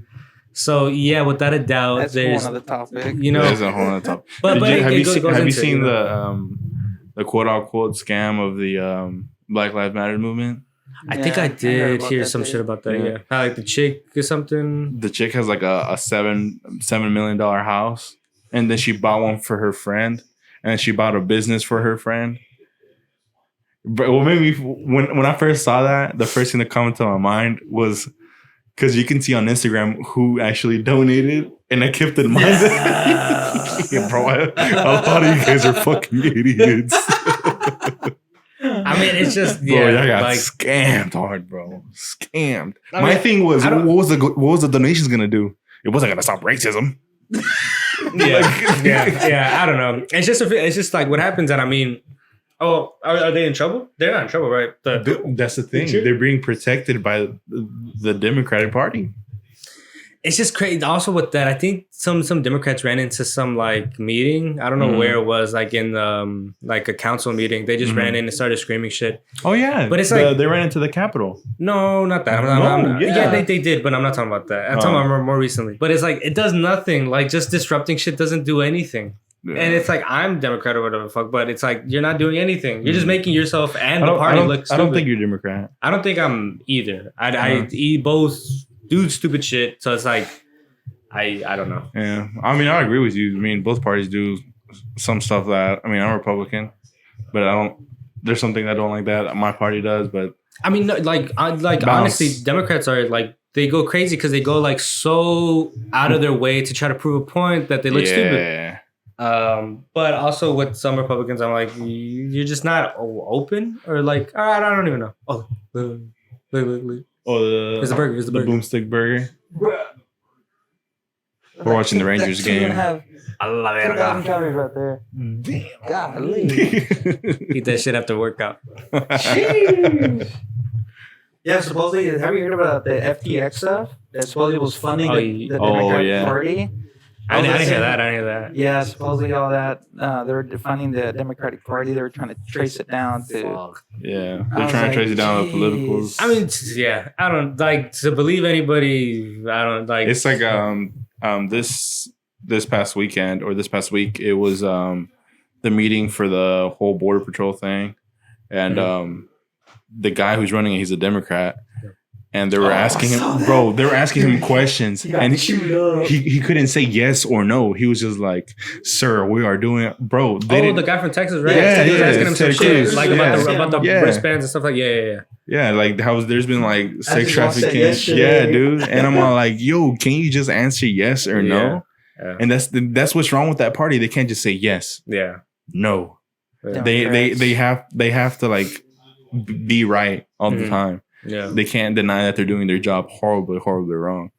S2: So yeah, without a doubt, there's
S3: another topic.
S2: You know,
S1: there's a whole other topic. Have you seen the quote unquote scam of the Black Lives Matter movement?
S2: I think I did hear some shit about that. Yeah, how, like the chick or something.
S1: The chick has like a $7 million house, and then she bought one for her friend, and then she bought a business for her friend. But what made me when I first saw that, the first thing that came to my mind was because you can see on Instagram who actually donated, and I kept in mind. Yeah, bro, a lot of you guys are fucking idiots.
S2: I mean, it's just
S1: bro, I got scammed hard, bro. Scammed. My thing was, what was the donations gonna do? It wasn't gonna stop racism.
S2: Yeah. I don't know. It's just like what happens, and I mean, are they in trouble? They're not in trouble, right?
S1: That's the thing. They're being protected by the Democratic Party.
S2: It's just crazy. Also with that, I think some Democrats ran into some like meeting. I don't know where it was, like in like a council meeting. They just ran in and started screaming shit.
S1: Oh yeah, but it's like they ran into the Capitol.
S2: No, not that. They did, but I'm not talking about that. I'm talking about more recently. But it's like it does nothing. Like just disrupting shit doesn't do anything. Yeah. And it's like I'm Democrat or whatever the fuck, but it's like you're not doing anything. You're just making yourself and the party look stupid.
S1: I don't think you're Democrat.
S2: I don't think I'm either. I eat both. Do stupid shit, so it's like I don't know.
S1: Yeah, I mean, I agree with you. I mean, both parties do some stuff that. I mean, I'm Republican, but I don't. There's something I don't like that my party does, but
S2: I mean, honestly, Democrats are like they go crazy because they go like so out of their way to try to prove a point that they look stupid. But also with some Republicans, I'm like, you're just not open or like I don't even know. Oh, look.
S1: Oh,
S2: it's the burger.
S1: The boomstick burger. We're watching the Rangers game.
S3: I love it. 2,000 calories right there. Damn. Golly.
S2: Eat that shit after workout.
S3: Yeah, supposedly, have you heard about the FTX stuff? That supposedly was funding the Democratic Party.
S2: I didn't hear that.
S3: Yeah, supposedly all that. They were funding the Democratic Party. They were trying to trace it down to.
S1: Yeah, they're trying to trace it down to politicals.
S2: I mean, yeah, I don't like to believe anybody. I don't like.
S1: It's like this past weekend or this past week, it was the meeting for the whole border patrol thing, and the guy who's running it, he's a Democrat. And they were asking him, bro, they were asking him questions. And he couldn't say yes or no. He was just like, sir, we are doing it. Bro,
S2: the guy from Texas, right?
S1: Yeah,
S2: he was asking him some shit. Like about the
S1: Yeah.
S2: wristbands and stuff like
S1: Yeah, like how there's been like sex trafficking. Yeah, dude. And I'm all like, yo, can you just answer yes or no?
S2: Yeah.
S1: And that's what's wrong with that party. They can't just say yes.
S2: Yeah.
S1: No.
S2: Yeah.
S1: They have to like be right all the time.
S2: Yeah.
S1: They can't deny that they're doing their job horribly wrong.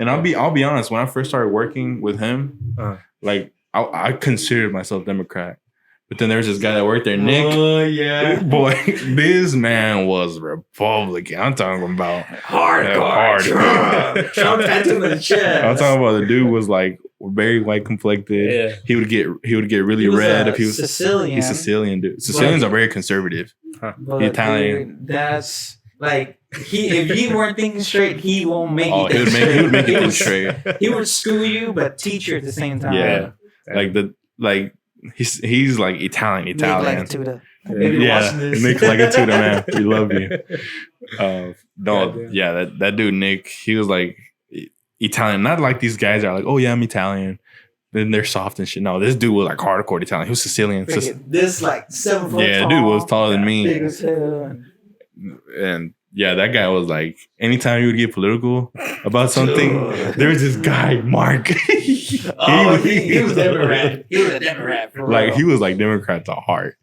S1: And I'll be honest, when I first started working with him, like I considered myself Democrat. But then there's this guy that worked there, Nick.
S3: Oh, yeah.
S1: Boy, this man was Republican. I'm talking about
S3: Hardcore. Trump tattoo in the chest.
S1: I'm talking about the dude was like very white complected.
S2: Yeah.
S1: He would get really red if he was
S3: Sicilian.
S1: He's Sicilian, dude. Sicilians are very conservative.
S3: But,
S1: Italian.
S3: Dude, that's like if he weren't thinking straight, he won't make
S1: Oh,
S3: it.
S1: he would make it straight.
S3: He would screw you, but teach you at the same time.
S1: Yeah. He's like Italian.
S3: Nick like a tutor. Maybe
S1: Yeah,
S3: watching this.
S1: Nick like a tutor, man. We love you. That dude Nick, he was like Italian. Not like these guys are like, oh yeah, I'm Italian. Then they're soft and shit. No, this dude was like hardcore Italian. He was Sicilian.
S3: This like 7 foot
S1: Yeah,
S3: tall,
S1: dude was taller than me.
S3: big as hell.
S1: And yeah, that guy was like, anytime you would get political about something, there was this guy, Mark.
S3: He was Democrat. He was a Democrat. For
S1: Like
S3: real.
S1: he was like Democrat to heart.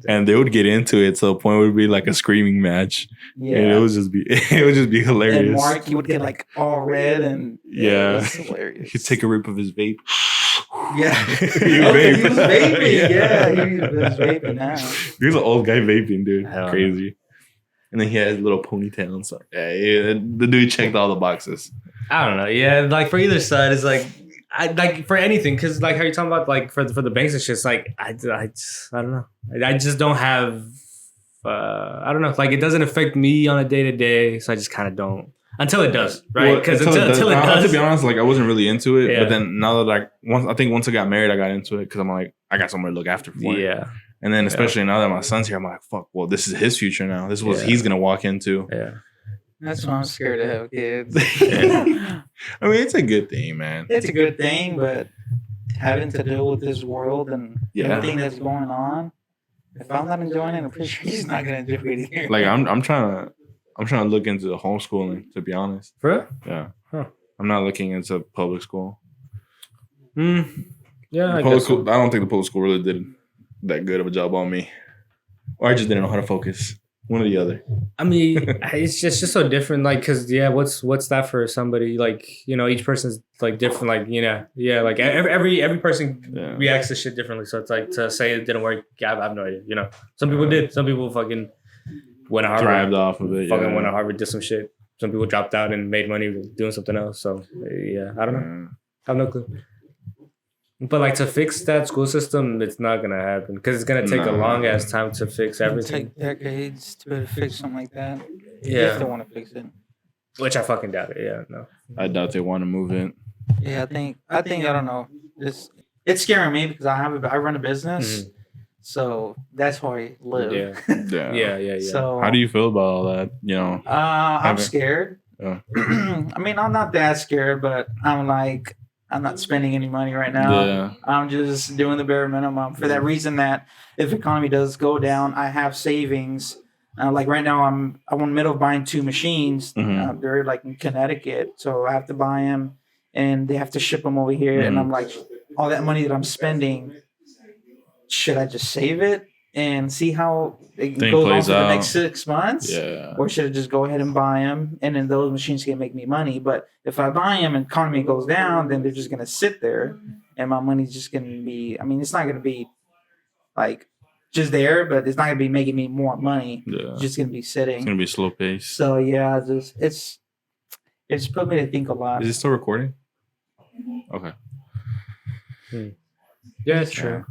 S1: And they would get into it to a point where it would be like a screaming match.
S3: Yeah.
S1: And it would just be hilarious.
S3: And Mark, he would get like all red and
S1: Yeah.
S3: it's hilarious.
S1: He'd take a rip of his vape.
S3: Yeah.
S1: He
S3: He
S1: vape.
S3: was vaping. Yeah, he was vaping now.
S1: He was an old guy vaping, dude.
S2: Hell
S1: Crazy. And then he had his little ponytail and stuff. Yeah, the dude checked all the boxes.
S2: I don't know. Yeah, like for either side, it's like I like for anything, because like how you're talking about like for the banks and shit. It's like I don't know. I just don't have. I don't know. Like it doesn't affect me on a day to day, so I just kind of don't until it does, right? Because until it does.
S1: To be honest, like I wasn't really into it,
S2: Yeah.
S1: but then now that once I got married, I got into it because I'm like I got someone to look after for.
S2: Yeah.
S1: And then especially now that my son's here, I'm like, fuck. Well, this is his future now. This is what he's gonna walk into.
S2: Yeah.
S3: That's why I'm scared to have kids.
S1: I mean, it's a good thing, man.
S3: It's a good thing, but having to deal with this world and everything that's going on, if I'm not enjoying it, I'm pretty sure he's not gonna enjoy it either.
S1: Like I'm trying to look into homeschooling. To be honest,
S2: For real?
S1: yeah.
S2: Huh.
S1: I'm not looking into public school.
S2: Yeah. I
S1: Public
S2: guess
S1: school. I don't think the public school really did that good of a job on me, or I just didn't know how to focus. One or the other.
S2: I mean, it's just so different. Like, cause what's that for somebody? Like, you know, each person's like different. Like, you know, yeah, like every person reacts to shit differently. So it's like to say it didn't work. I have no idea. You know, some people did. Some people fucking went to Harvard,
S1: Thrived off of it.
S2: fucking went to Harvard, did some shit. Some people dropped out and made money doing something else. So yeah, I don't know. I have no clue. But like to fix that school system, it's not gonna happen because it's gonna take a long ass time to fix everything.
S3: It'll take decades to be able to fix something like that.
S2: Yeah.
S3: If they want to fix it.
S2: Which I fucking doubt it. Yeah, no.
S1: I doubt they want to move it.
S3: Yeah, I think I don't know. It's scaring me because I run a business, so that's where I live.
S2: Yeah. Yeah.
S3: So
S1: How do you feel about all that? You know,
S3: I'm scared.
S1: Yeah.
S3: I mean, I'm not that scared, but I'm not spending any money right now.
S1: Yeah.
S3: I'm just doing the bare minimum for that reason that if the economy does go down, I have savings. Like right now, I'm in the middle of buying 2 machines. They're like in Connecticut, so I have to buy them, and they have to ship them over here. And I'm like, all that money that I'm spending, should I just save it and see how it goes on for the next 6 months?
S1: Yeah.
S3: Or should I just go ahead and buy them, and then those machines can make me money? But if I buy them and economy goes down, then they're just going to sit there, and my money's just going to be, I mean, it's not going to be like just there, but it's not going to be making me more money.
S1: Yeah.
S3: It's just going to be sitting.
S1: It's gonna be slow pace.
S3: So yeah, it's put me to think a lot.
S1: Is it still recording? Okay.
S2: Yeah, it's true.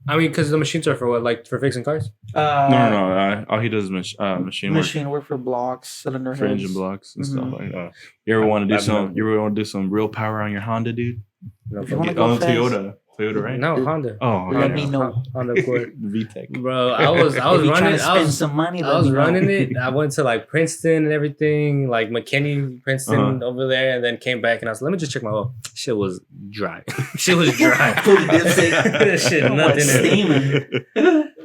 S2: I mean, because the machines are for what? Like for fixing cars?
S1: No. All he does is machine work.
S3: Machine work for blocks, cylinder
S1: For
S3: heads.
S1: engine blocks and stuff like that. You ever want to do some? You ever want to do some real power on your Honda, dude?
S2: No,
S3: You wanna
S2: fuck
S3: go
S1: On
S3: fast?
S1: Toyota. Toyota, right?
S2: No, Honda.
S1: Oh,
S3: Let me know.
S2: Honda Accord.
S1: VTEC.
S2: Bro, I was
S3: If
S2: running.
S3: you trying to
S2: I
S3: spend
S2: was
S3: some money.
S2: I was running it. I went to like Princeton and everything, like McKinney, Princeton over there, and then came back and I was like, let me just check my oil. Shit was dry. Shit was dry. Shit, nothing
S3: steaming.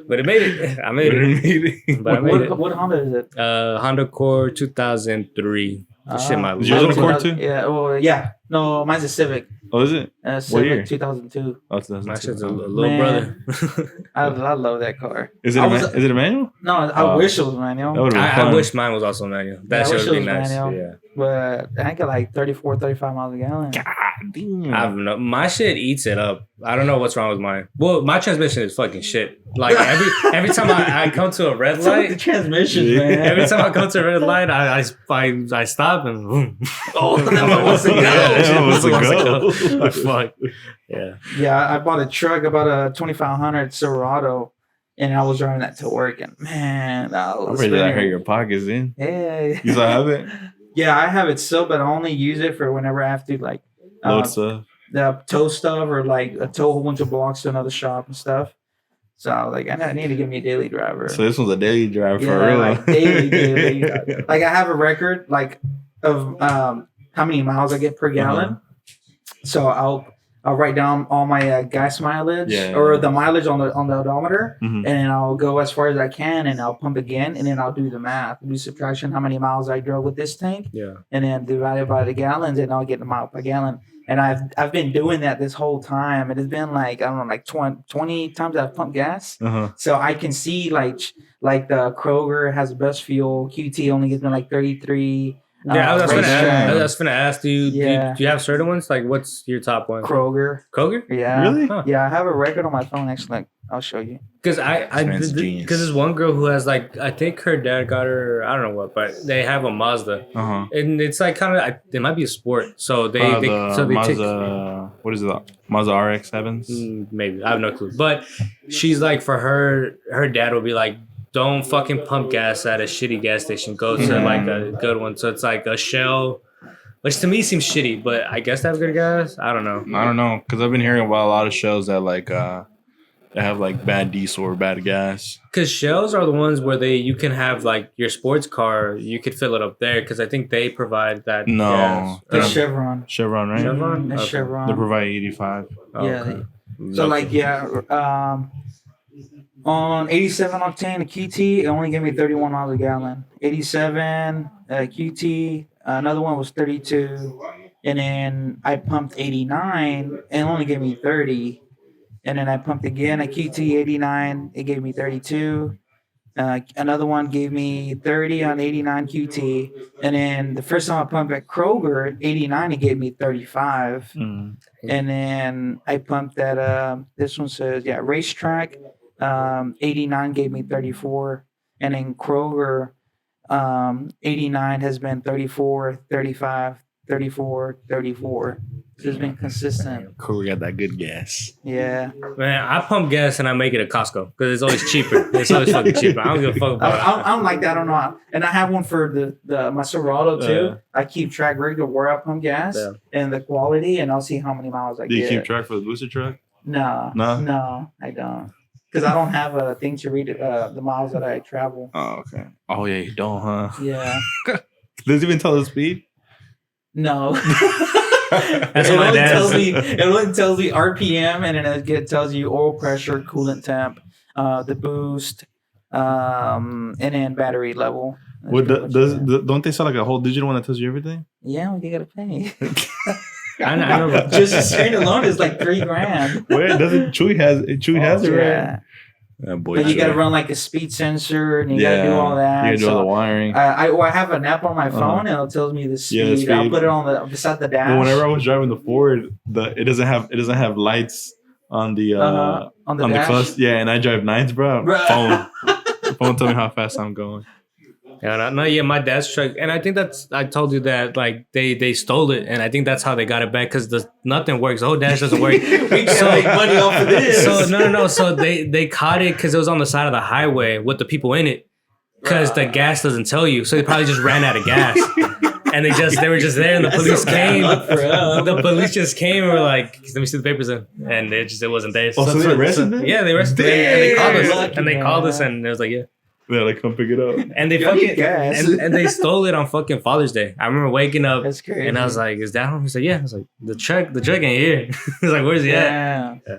S2: But it made it. I made it. But I made it.
S3: What Honda is it?
S2: Honda Accord 2003. This shit might
S1: Is yours an Accord too?
S3: Yeah. Oh, yeah. No, mine's a Civic.
S1: Oh, is it?
S3: Civic 2002.
S1: Oh, 2002.
S2: My shit's a little brother.
S3: I love that car.
S1: Is it a manual?
S3: No, I wish it was manual.
S2: I wish mine was also manual. That shit would be nice. Manual, yeah.
S3: But I get like 34, 35 miles a gallon.
S1: God damn.
S2: My shit eats it up. I don't know what's wrong with mine. Well, my transmission is fucking shit. Like every time I come to a red light,
S3: the transmission, man.
S2: Every time I come to a red light, I stop and boom.
S3: Oh, that wants to go.
S1: That wants to go.
S2: Like, fuck. Yeah.
S3: Yeah, I bought a truck, about a 2500 Silverado, and I was driving that to work, and man,
S1: I'm ready to hurt your pockets in.
S3: Yeah.
S1: You still have it?
S3: Yeah, I have it still, but I only use it for whenever I have to like
S1: load stuff.
S3: Tow stuff or like tow a whole bunch of blocks to another shop and stuff. So like I need to give me a daily driver.
S1: So this one's a daily driver for real.
S3: Like daily. Like I have a record like of how many miles I get per gallon. So I'll write down all my gas mileage or the mileage on the odometer, and then I'll go as far as I can, and I'll pump again, and then I'll do the math, do subtraction, how many miles I drove with this tank, and then divide it by the gallons, and I'll get the mile per gallon. And I've been doing that this whole time. It has been like, I don't know, like 20 times I've pumped gas. So I can see like the Kroger has the best fuel. QT only gives me like 33.
S2: Yeah, I was gonna ask, do you have certain ones? Like, what's your top one?
S3: Kroger. Yeah.
S1: Really?
S3: Huh. Yeah, I have a record on my phone. Actually, like, I'll show you.
S2: Because because there's one girl who has like, I think her dad got her, I don't know what, but they have a Mazda, and it's like kind of, it might be a sport. So they
S1: Mazda, what is it? Mazda RX-7s?
S2: Maybe, I have no clue. But she's like, for her dad will be like, don't fucking pump gas at a shitty gas station. Go to like a good one. So it's like a Shell, which to me seems shitty, but I guess they have good gas. I don't know.
S1: I don't know, because I've been hearing about a lot of Shells that like they have like bad diesel or bad gas.
S2: Because Shells are the ones where you can have like your sports car, you could fill it up there, because I think they provide that gas.
S3: It's Chevron.
S1: Chevron, right?
S2: Chevron?
S3: That's Chevron.
S1: They provide 85.
S3: So like on 87 octane, a QT, it only gave me 31 miles a gallon. 87 QT, another one was 32, and then I pumped 89, and it only gave me 30. And then I pumped again a QT 89, it gave me 32. Another one gave me 30 on 89 QT, and then the first time I pumped at Kroger 89, it gave me 35. And then I pumped at this one says Racetrack. 89 gave me 34, and then Kroger 89 has been 34, 35, 34, 34. So it's been consistent.
S1: Kroger got that good gas.
S3: Yeah.
S2: Man, I pump gas and I make it at Costco because it's always cheaper. It's always fucking cheaper. I don't give a fuck about it.
S3: I don't like that. I don't know. And I have one for my Silverado too. I keep track regular where I pump gas and the quality, and I'll see how many miles I get.
S1: Do you keep track for the booster truck?
S3: No, I don't. Because I don't have a thing to read the miles that I travel.
S1: Oh, okay. Oh, yeah, you don't, huh?
S3: Yeah.
S1: Does it even tell the speed?
S3: No.
S2: That's what my dad said.
S3: It only tells me RPM, and then it tells you oil pressure, coolant temp, the boost, and then battery level.
S1: Don't they sell like a whole digital one that tells you everything?
S3: Yeah, you gotta pay.
S2: I know.
S3: Just the screen alone is like $3,000.
S1: Wait, doesn't Chewy has it right?
S3: But you gotta run like a speed sensor, and you gotta do all that.
S1: You gotta do all the wiring.
S3: I have an app on my phone, and it tells me the speed. The speed. I'll put it on beside the dash.
S1: But whenever I was driving the Ford, it doesn't have lights on the dash? Clutch. Yeah, and I drive 9s, bro. Phone tell me how fast I'm going.
S2: Yeah, my dad's truck, and I think I told you that like they stole it, and I think that's how they got it back, because nothing works. The whole dash doesn't work.
S3: We can make money off of this.
S2: So no. So they caught it because it was on the side of the highway with the people in it, because the gas doesn't tell you. So they probably just ran out of gas. And they were just there, and the police came. The police just came and were like, "Let me see the papers," in. And it wasn't there.
S1: Oh, so they arrested them?
S2: Yeah, they arrested them, and they called us, and they called us, and it was like, yeah.
S1: Yeah, like come pick it up.
S2: And they fucking and they stole it on fucking Father's Day. I remember waking up,
S3: That's crazy.
S2: and I was like, "Is that home?" He's like, "Yeah." I was like, "The truck ain't here." He's like, "Where's he at?"
S3: Yeah.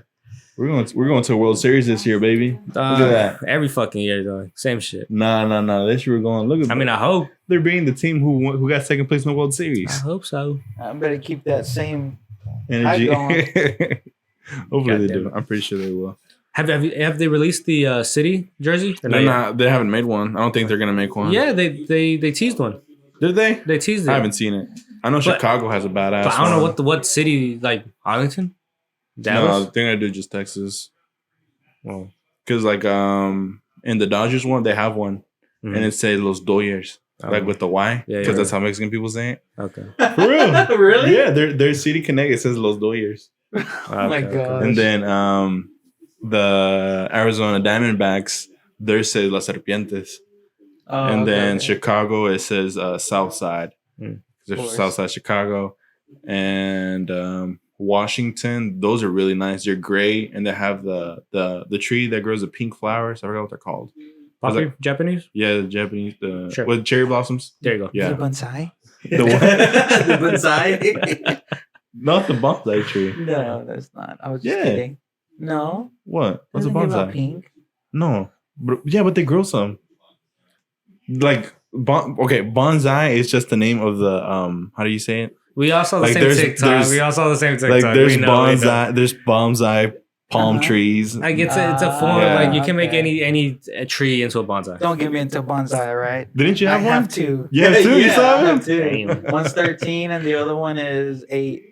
S1: We're going to a World Series this year, baby. Look at that.
S2: Every fucking year, though. Same shit.
S1: Nah. This year we're going. Look at.
S2: I mean, I hope.
S1: They're being the team who got second place in the World Series.
S2: I hope so.
S3: I better keep that same
S1: Energy. Hopefully they
S2: Goddamn
S1: do.
S2: it.
S1: I'm pretty sure they will.
S2: Have they released the city jersey? Or
S1: They're
S2: not yet?
S1: not. They haven't made one. I don't think they're gonna make one.
S2: Yeah, they teased one.
S1: Did they?
S2: They teased it.
S1: I haven't seen it. I know Chicago has a badass.
S2: But I don't know
S1: one.
S2: what city, like Arlington,
S1: No,
S2: Dallas.
S1: they're gonna do just Texas.
S2: Well,
S1: Because like in the Dodgers one, they have one, and it says Los Dodgers, like with the Y,
S2: Yeah,
S1: because
S2: yeah.
S1: that's how Mexican people say it.
S2: okay.
S1: For real?
S3: Really?
S1: Yeah, their City Connect it says Los Dodgers,
S3: Oh my
S2: Okay,
S3: god.
S1: and then the Arizona Diamondbacks, theirs says Las Serpientes,
S3: Oh,
S1: and then
S3: okay.
S1: Chicago it says South Side,
S2: Mm.
S1: there's
S3: course.
S1: South Side Chicago, and Washington. Those are really nice. They're gray, and they have the tree that grows the pink flowers. I forgot what they're called.
S2: Poppy,
S1: like-
S2: Japanese?
S1: Yeah, the Japanese,
S2: Sure.
S1: with cherry blossoms.
S2: There you go.
S1: Yeah,
S3: The bonsai?
S1: the what?
S3: The bonsai?
S1: Not the bonsai tree.
S3: No, that's not. I was just
S1: Yeah.
S3: kidding. No.
S1: What? What's a
S3: Doesn't give out
S1: bonsai?
S3: pink.
S1: No, but they grow some. Like bonsai is just the name of the How do you say it?
S2: We all saw the
S1: Like,
S2: same
S1: there's-
S2: TikTok.
S1: there's-
S2: We all saw the same TikTok.
S1: Like there's
S2: We know, we know.
S1: bonsai. There's bonsai palm
S3: Uh-huh.
S1: trees.
S2: Like it's a form.
S1: Yeah.
S2: Like you can make
S3: Okay.
S2: any tree into a bonsai.
S3: Don't get me into bonsai, right?
S1: Didn't you
S3: I
S1: have one?
S3: have two.
S1: You have two? You still have
S3: I
S1: them?
S3: have two.
S2: Damn.
S3: One's 13 and the other one is 8.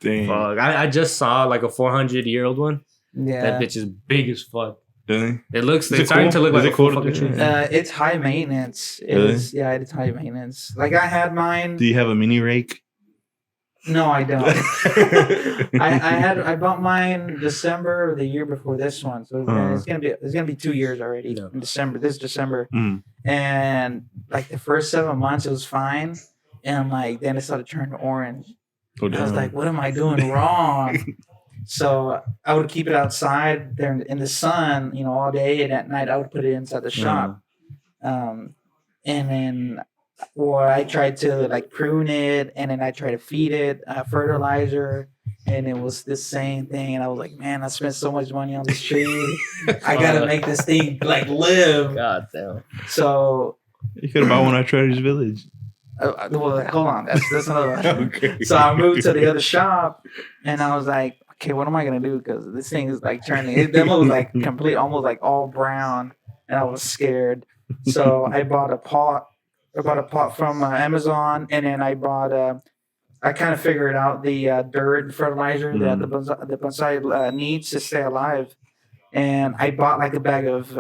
S1: Dang.
S2: Fuck. I just saw like a 400-year-old one.
S3: Yeah.
S2: That bitch is big as fuck.
S1: Really?
S2: It looks.
S1: Is
S2: It's
S1: it
S2: starting
S1: cool?
S2: to look
S1: Is
S2: like
S1: it
S2: a full
S1: cool to
S2: fucking
S1: do?
S2: tree.
S3: It's high maintenance.
S1: Really?
S3: It's high maintenance. Like I had mine.
S1: Do you have a mini rake?
S3: No, I don't. I bought mine December the year before this one, so it's gonna be 2 years already
S2: Yeah.
S3: in December. This December,
S1: Mm.
S3: and like the first 7 months it was fine, and like then it started turning orange.
S1: Oh,
S3: I was
S1: damn.
S3: like, what am I doing wrong? So I would keep it outside there in the sun, all day, and at night I would put it inside the shop. And then, or I tried to like prune it, and then I tried to feed it fertilizer, and it was the same thing. And I was like, man, I spent so much money on this tree. I gotta make this thing like live.
S2: God damn.
S3: So,
S1: You could have bought one at Trader's Village.
S3: well, hold on, that's another one.
S1: Okay.
S3: So I moved to the other shop, and I was like, okay, what am I gonna do? Because this thing is like turning. It was like complete, almost like all brown, and I was scared. So I bought a pot. I bought a pot from Amazon, and then I bought. I kind of figured out the dirt and fertilizer that the bonsai needs to stay alive. And I bought like a bag of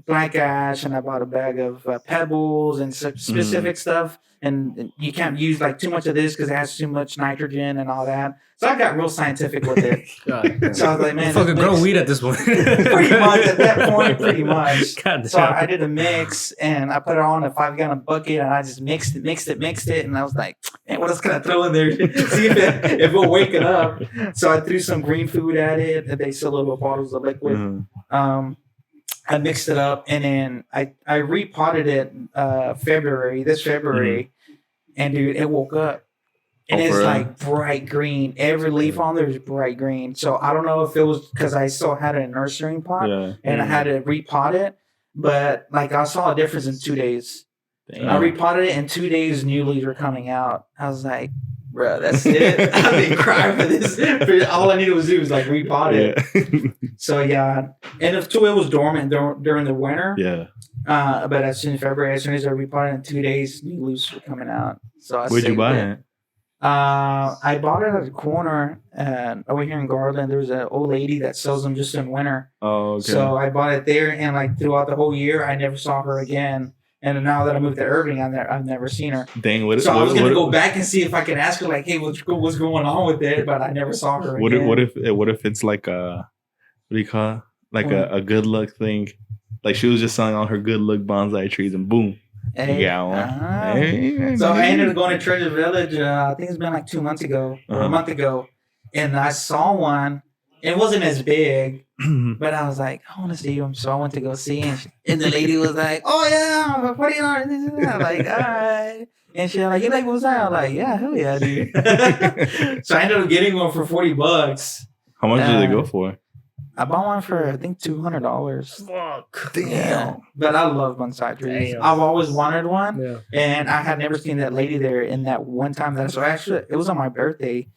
S3: black ash, and I bought a bag of pebbles and specific stuff. And you can't use like too much of this because it has too much nitrogen and all that. So I got real scientific with it.
S2: God.
S3: So I was like, man,
S2: Fucking grow weed at this point.
S3: pretty much at that point, pretty much.
S2: God
S3: So
S2: damn.
S3: I did a mix, and I put it on a 5-gallon bucket, and I just mixed it, and I was like, man, what else can I throw in there? See if it'll wake it up. So I threw some green food at it, and they sell little bottles of liquid.
S1: Mhm.
S3: I mixed it up, and then I repotted it this February, and dude, it woke up. And
S1: Oh,
S3: it's
S1: for real?
S3: like bright green. Every leaf on there is bright green. So I don't know if it was because I still had it in a nursery pot
S1: Yeah.
S3: and I had to repot it, but like I saw a difference in 2 days.
S1: Damn.
S3: I repotted it in 2 days, new leaves were coming out. I was like, bro, that's it. I've been crying for this. All I needed was like repot it.
S1: Yeah.
S3: So yeah, and if too, it was dormant during the winter.
S1: Yeah.
S3: But as soon as I repotted in 2 days, new leaves were coming out. So I
S1: Where'd you
S3: saved
S1: buy
S3: it.
S1: it?
S3: I bought it at the corner over here in Garland. There was an old lady that sells them just in winter.
S1: Oh, okay.
S3: So I bought it there, and like throughout the whole year, I never saw her again. And now that I moved to Irving, I've never seen her.
S1: Dang, what?
S3: So I was
S1: what,
S3: gonna
S1: what,
S3: go back and see if I could ask her, like, hey, what's going on with it? But I never saw her
S1: What
S3: again.
S1: what if it's like a what do you call it? Like
S3: What?
S1: a good luck thing? Like she was just selling all her good luck bonsai trees, and boom,
S3: Hey,
S1: You got one. Hey,
S3: so I ended up going to Treasure Village. I think it's been like 2 months ago or a month ago, and I saw one. It wasn't as big, but I was like, I want to see him, so I went to go see him. And the lady was like, "Oh yeah, $40." I'm like, all right. And she's like, "You like bonsai?" I'm like, "Yeah, hell yeah, dude." So I ended up getting one for $40.
S1: How much did they go for?
S3: I bought one for I think $200.
S2: Fuck.
S1: Damn.
S3: Yeah. But I love bonsai trees.
S2: Damn.
S3: I've always wanted one,
S2: Yeah.
S3: and I had never seen that lady there. In that one time that actually it was on my birthday.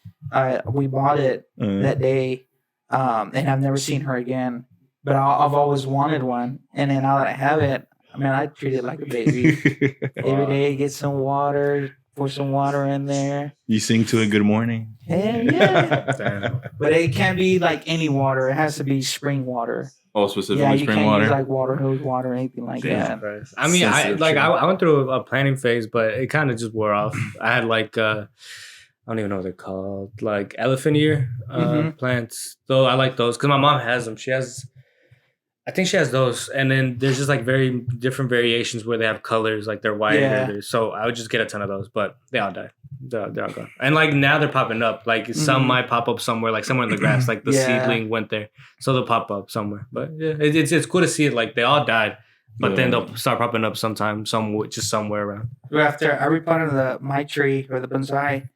S3: We bought it that day. And I've never seen her again, but I've always wanted one. And then now that I have it, I mean, I treat it like a baby. Every day, get some water, pour some water in there.
S1: You sing to it, good morning.
S3: Hell yeah.
S2: Damn.
S3: But it can't be like any water. It has to be spring water.
S1: Oh, specifically
S3: Yeah, you
S1: spring
S3: can't
S1: water?
S3: use like water hose water or anything like that.
S2: I mean,
S1: Sensitive
S2: I went through a planning phase, but it kind of just wore off. I had like I don't even know what they're called, like elephant ear plants. Though I like those because my mom has them. I think she has those, and then there's just like very different variations where they have colors, like they're white.
S3: Yeah.
S2: So I would just get a ton of those, but they all die. They're all gone. And like now they're popping up. Like some might pop up somewhere, like somewhere in the grass, like the seedling went there, so they'll pop up somewhere. But yeah, it's cool to see it. Like they all died. But then they'll start popping up sometime, just somewhere around.
S3: After I repotted my tree or the bonsai,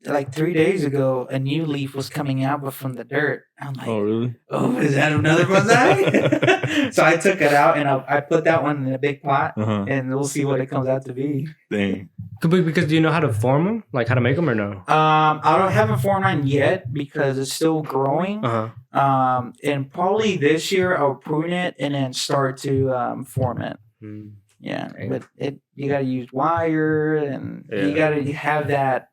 S3: like 3 days ago, a new leaf was coming out, but from the dirt. I'm like,
S1: oh, really?
S3: Oh, is that another bonsai? So I took it out and I put that one in a big pot, and we'll see what it comes out to be.
S1: Dang.
S2: Because do you know how to form them? Like how to make them or no?
S3: I haven't formed mine yet because it's still growing. And probably this year I'll prune it and then start to form it. Yeah, but you got to use wire and you got to have that.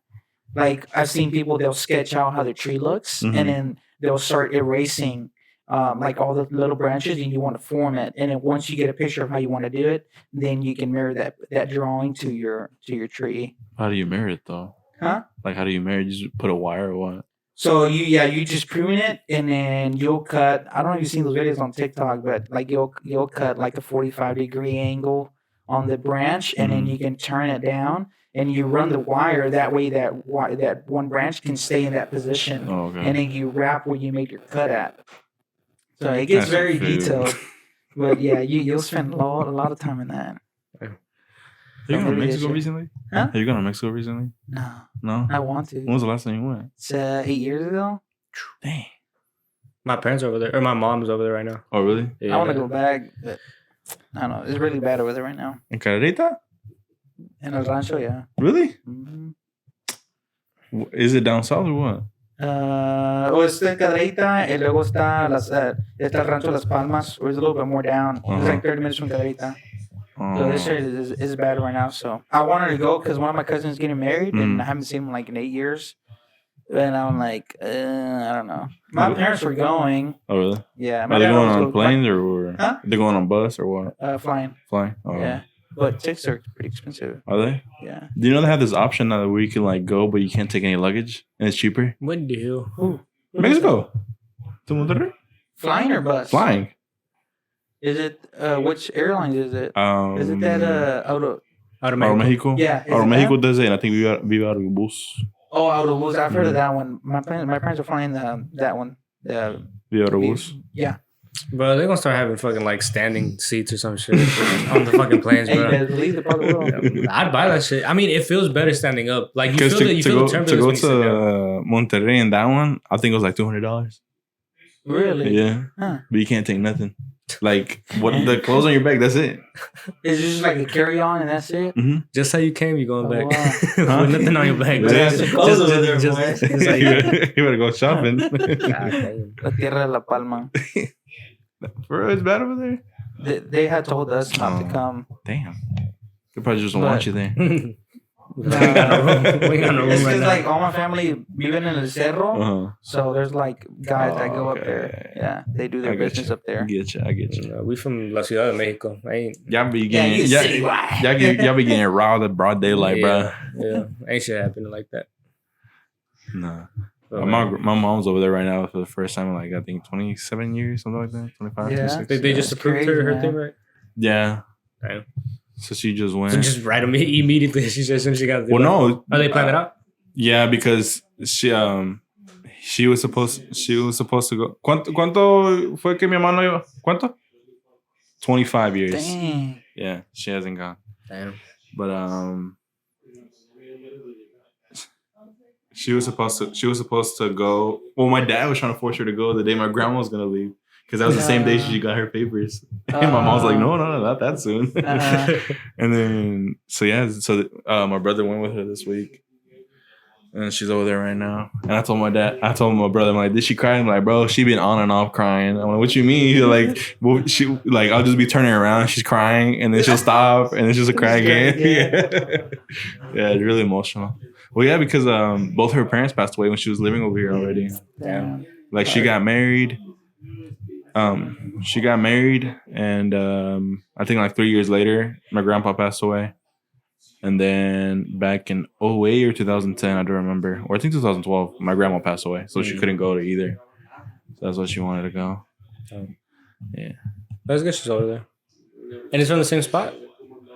S3: Like I've seen people, they'll sketch out how the tree looks and then they'll start erasing like all the little branches and you want to form it. And then once you get a picture of how you want to do it, then you can mirror that drawing to your tree.
S1: How do you mirror it though?
S3: Huh?
S1: Like how do you mirror it? You just put a wire or what?
S3: So you just prune it and then you'll cut. I don't know if you've seen those videos on TikTok, but like you'll cut like a 45-degree angle on the branch and then you can turn it down and you run the wire that way that one branch can stay in that position.
S1: Oh, okay.
S3: And then you wrap where you made your cut at. So it gets very detailed. But yeah, you'll spend a lot of time in that.
S1: Have you gone to Mexico recently?
S3: Huh?
S1: Have you gone to Mexico recently? No?
S3: I want to.
S1: When was the last time you went?
S3: It's 8 years ago.
S1: Dang.
S2: My parents are over there, or my mom's over there right now.
S1: Oh, really?
S3: Yeah. I want to go back, but I don't know. It's really bad over there right now.
S1: In Carrerita?
S3: In El Rancho, yeah.
S1: Really?
S3: Mm-hmm.
S1: Is it down south or what?
S3: Está en Cadereyta, y luego está el Rancho Las Palmas, or it's a little bit more down. It's like 30 minutes from Cadereyta. So this year is bad right now. So I wanted to go because one of my cousins is getting married, and I haven't seen him like in 8 years. And I'm like, I don't know. My parents were going.
S1: Oh, really?
S3: Yeah.
S1: Are they going on planes or
S3: huh?
S1: They're going on bus or what?
S3: Flying.
S1: Flying? Oh,
S3: yeah. But tickets are pretty expensive.
S1: Are they?
S3: Yeah.
S1: Do you know they have this option now where you can like go, but you can't take any luggage, and it's cheaper?
S2: When do you?
S1: Mexico. To Monterrey?
S3: Flying or bus?
S1: Flying.
S3: Is it which airline is it?
S1: Is
S3: it that
S1: Aeromexico?
S3: Yeah.
S1: Aeromexico does it, and I think Viva Aerobus.
S3: Oh, Aerobus. I've heard of that one. My parents are flying that one.
S1: Viva Aerobus.
S3: Yeah.
S2: Bro, they're gonna start having fucking like standing seats or some shit on the fucking planes, bro.
S3: Hey, believe they probably will.
S2: I'd buy that shit. I mean, it feels better standing up. Like you feel the turbulence
S1: to go
S2: when you sit down.
S1: to Monterrey and that one, I think it was like $200.
S3: Really?
S1: Yeah.
S3: Huh.
S1: But you can't take nothing. Like what the clothes on your back, that's it.
S3: It's just like a carry on and that's it.
S1: Mm-hmm.
S2: Just how you came, you going back
S3: Wow.
S2: with nothing on your back.
S3: Just
S1: You better go shopping.
S3: La Tierra de la Palma.
S1: For real, it's bad over there.
S3: They had told us not to come.
S1: Damn. They probably just don't want you there.
S2: We ain't got no room
S3: It's
S2: right
S3: because
S2: now.
S3: like all my family viven in El Cerro, so there's like guys that go up there. Yeah, they do their business up there.
S1: I get you.
S2: We from La Ciudad de Mexico. I ain't.
S1: Y'all be getting y'all be getting robbed at broad daylight, bro.
S2: Yeah, ain't shit happening like that.
S1: Nah. My mom's over there right now for the first time in like I think 27 years, something like that. 25,
S3: Yeah.
S1: 26.
S2: They just approved
S3: crazy,
S2: her
S3: man.
S2: thing, right?
S1: Yeah.
S2: Right.
S1: So she just went.
S2: So just right immediately. She said, as soon as she got the.
S1: Well, no.
S2: Are they planning it out?
S1: Yeah, because she was supposed to go. ¿Cuánto fue que mi hermano iba? ¿Cuánto? 25 years.
S3: Dang.
S1: Yeah, she hasn't gone.
S2: Damn.
S1: But she was supposed to go. Well, my dad was trying to force her to go the day my grandma was gonna leave, because that was the same day she got her papers. And my mom was like, no, not that soon. And then my brother went with her this week. And she's over there right now. And I told my brother, I'm like, did she cry? I'm like, bro, she been on and off crying. I'm like, what you mean? He's like, well, I'll just be turning around. She's crying, and then she'll stop, and then she'll cry again. Yeah, it's really emotional. Well, yeah, because both her parents passed away when she was living over here already.
S3: Yeah.
S1: Like she got married. And I think like 3 years later, my grandpa passed away. And then back in 2008 or 2010, I don't remember. Or I think 2012, my grandma passed away. So she couldn't go to either. So that's why she wanted to go. Yeah.
S2: That's good she's over there. And it's from the same spot?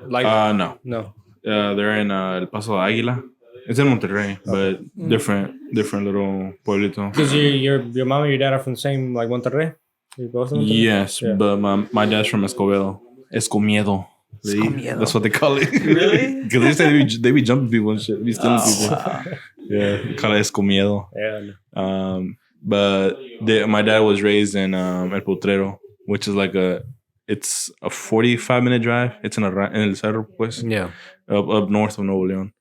S2: Like
S1: No.
S2: No.
S1: They're in El Paso de Águila. It's in Monterrey, but different little pueblito.
S2: Because your mom and your dad are from the same, like, Monterrey? You're both in Monterrey?
S1: Yes, but my dad's from Escobedo. Escomiedo. That's what they call it.
S3: Really?
S1: Because they say they be jumping people and shit. They be stealing people.
S3: Wow.
S1: Yeah, they call it Escomiedo.
S2: Yeah.
S1: But my dad was raised in El Potrero, which is like it's a 45-minute drive. It's in El Cerro, pues.
S2: Yeah.
S1: Up north of Nuevo León.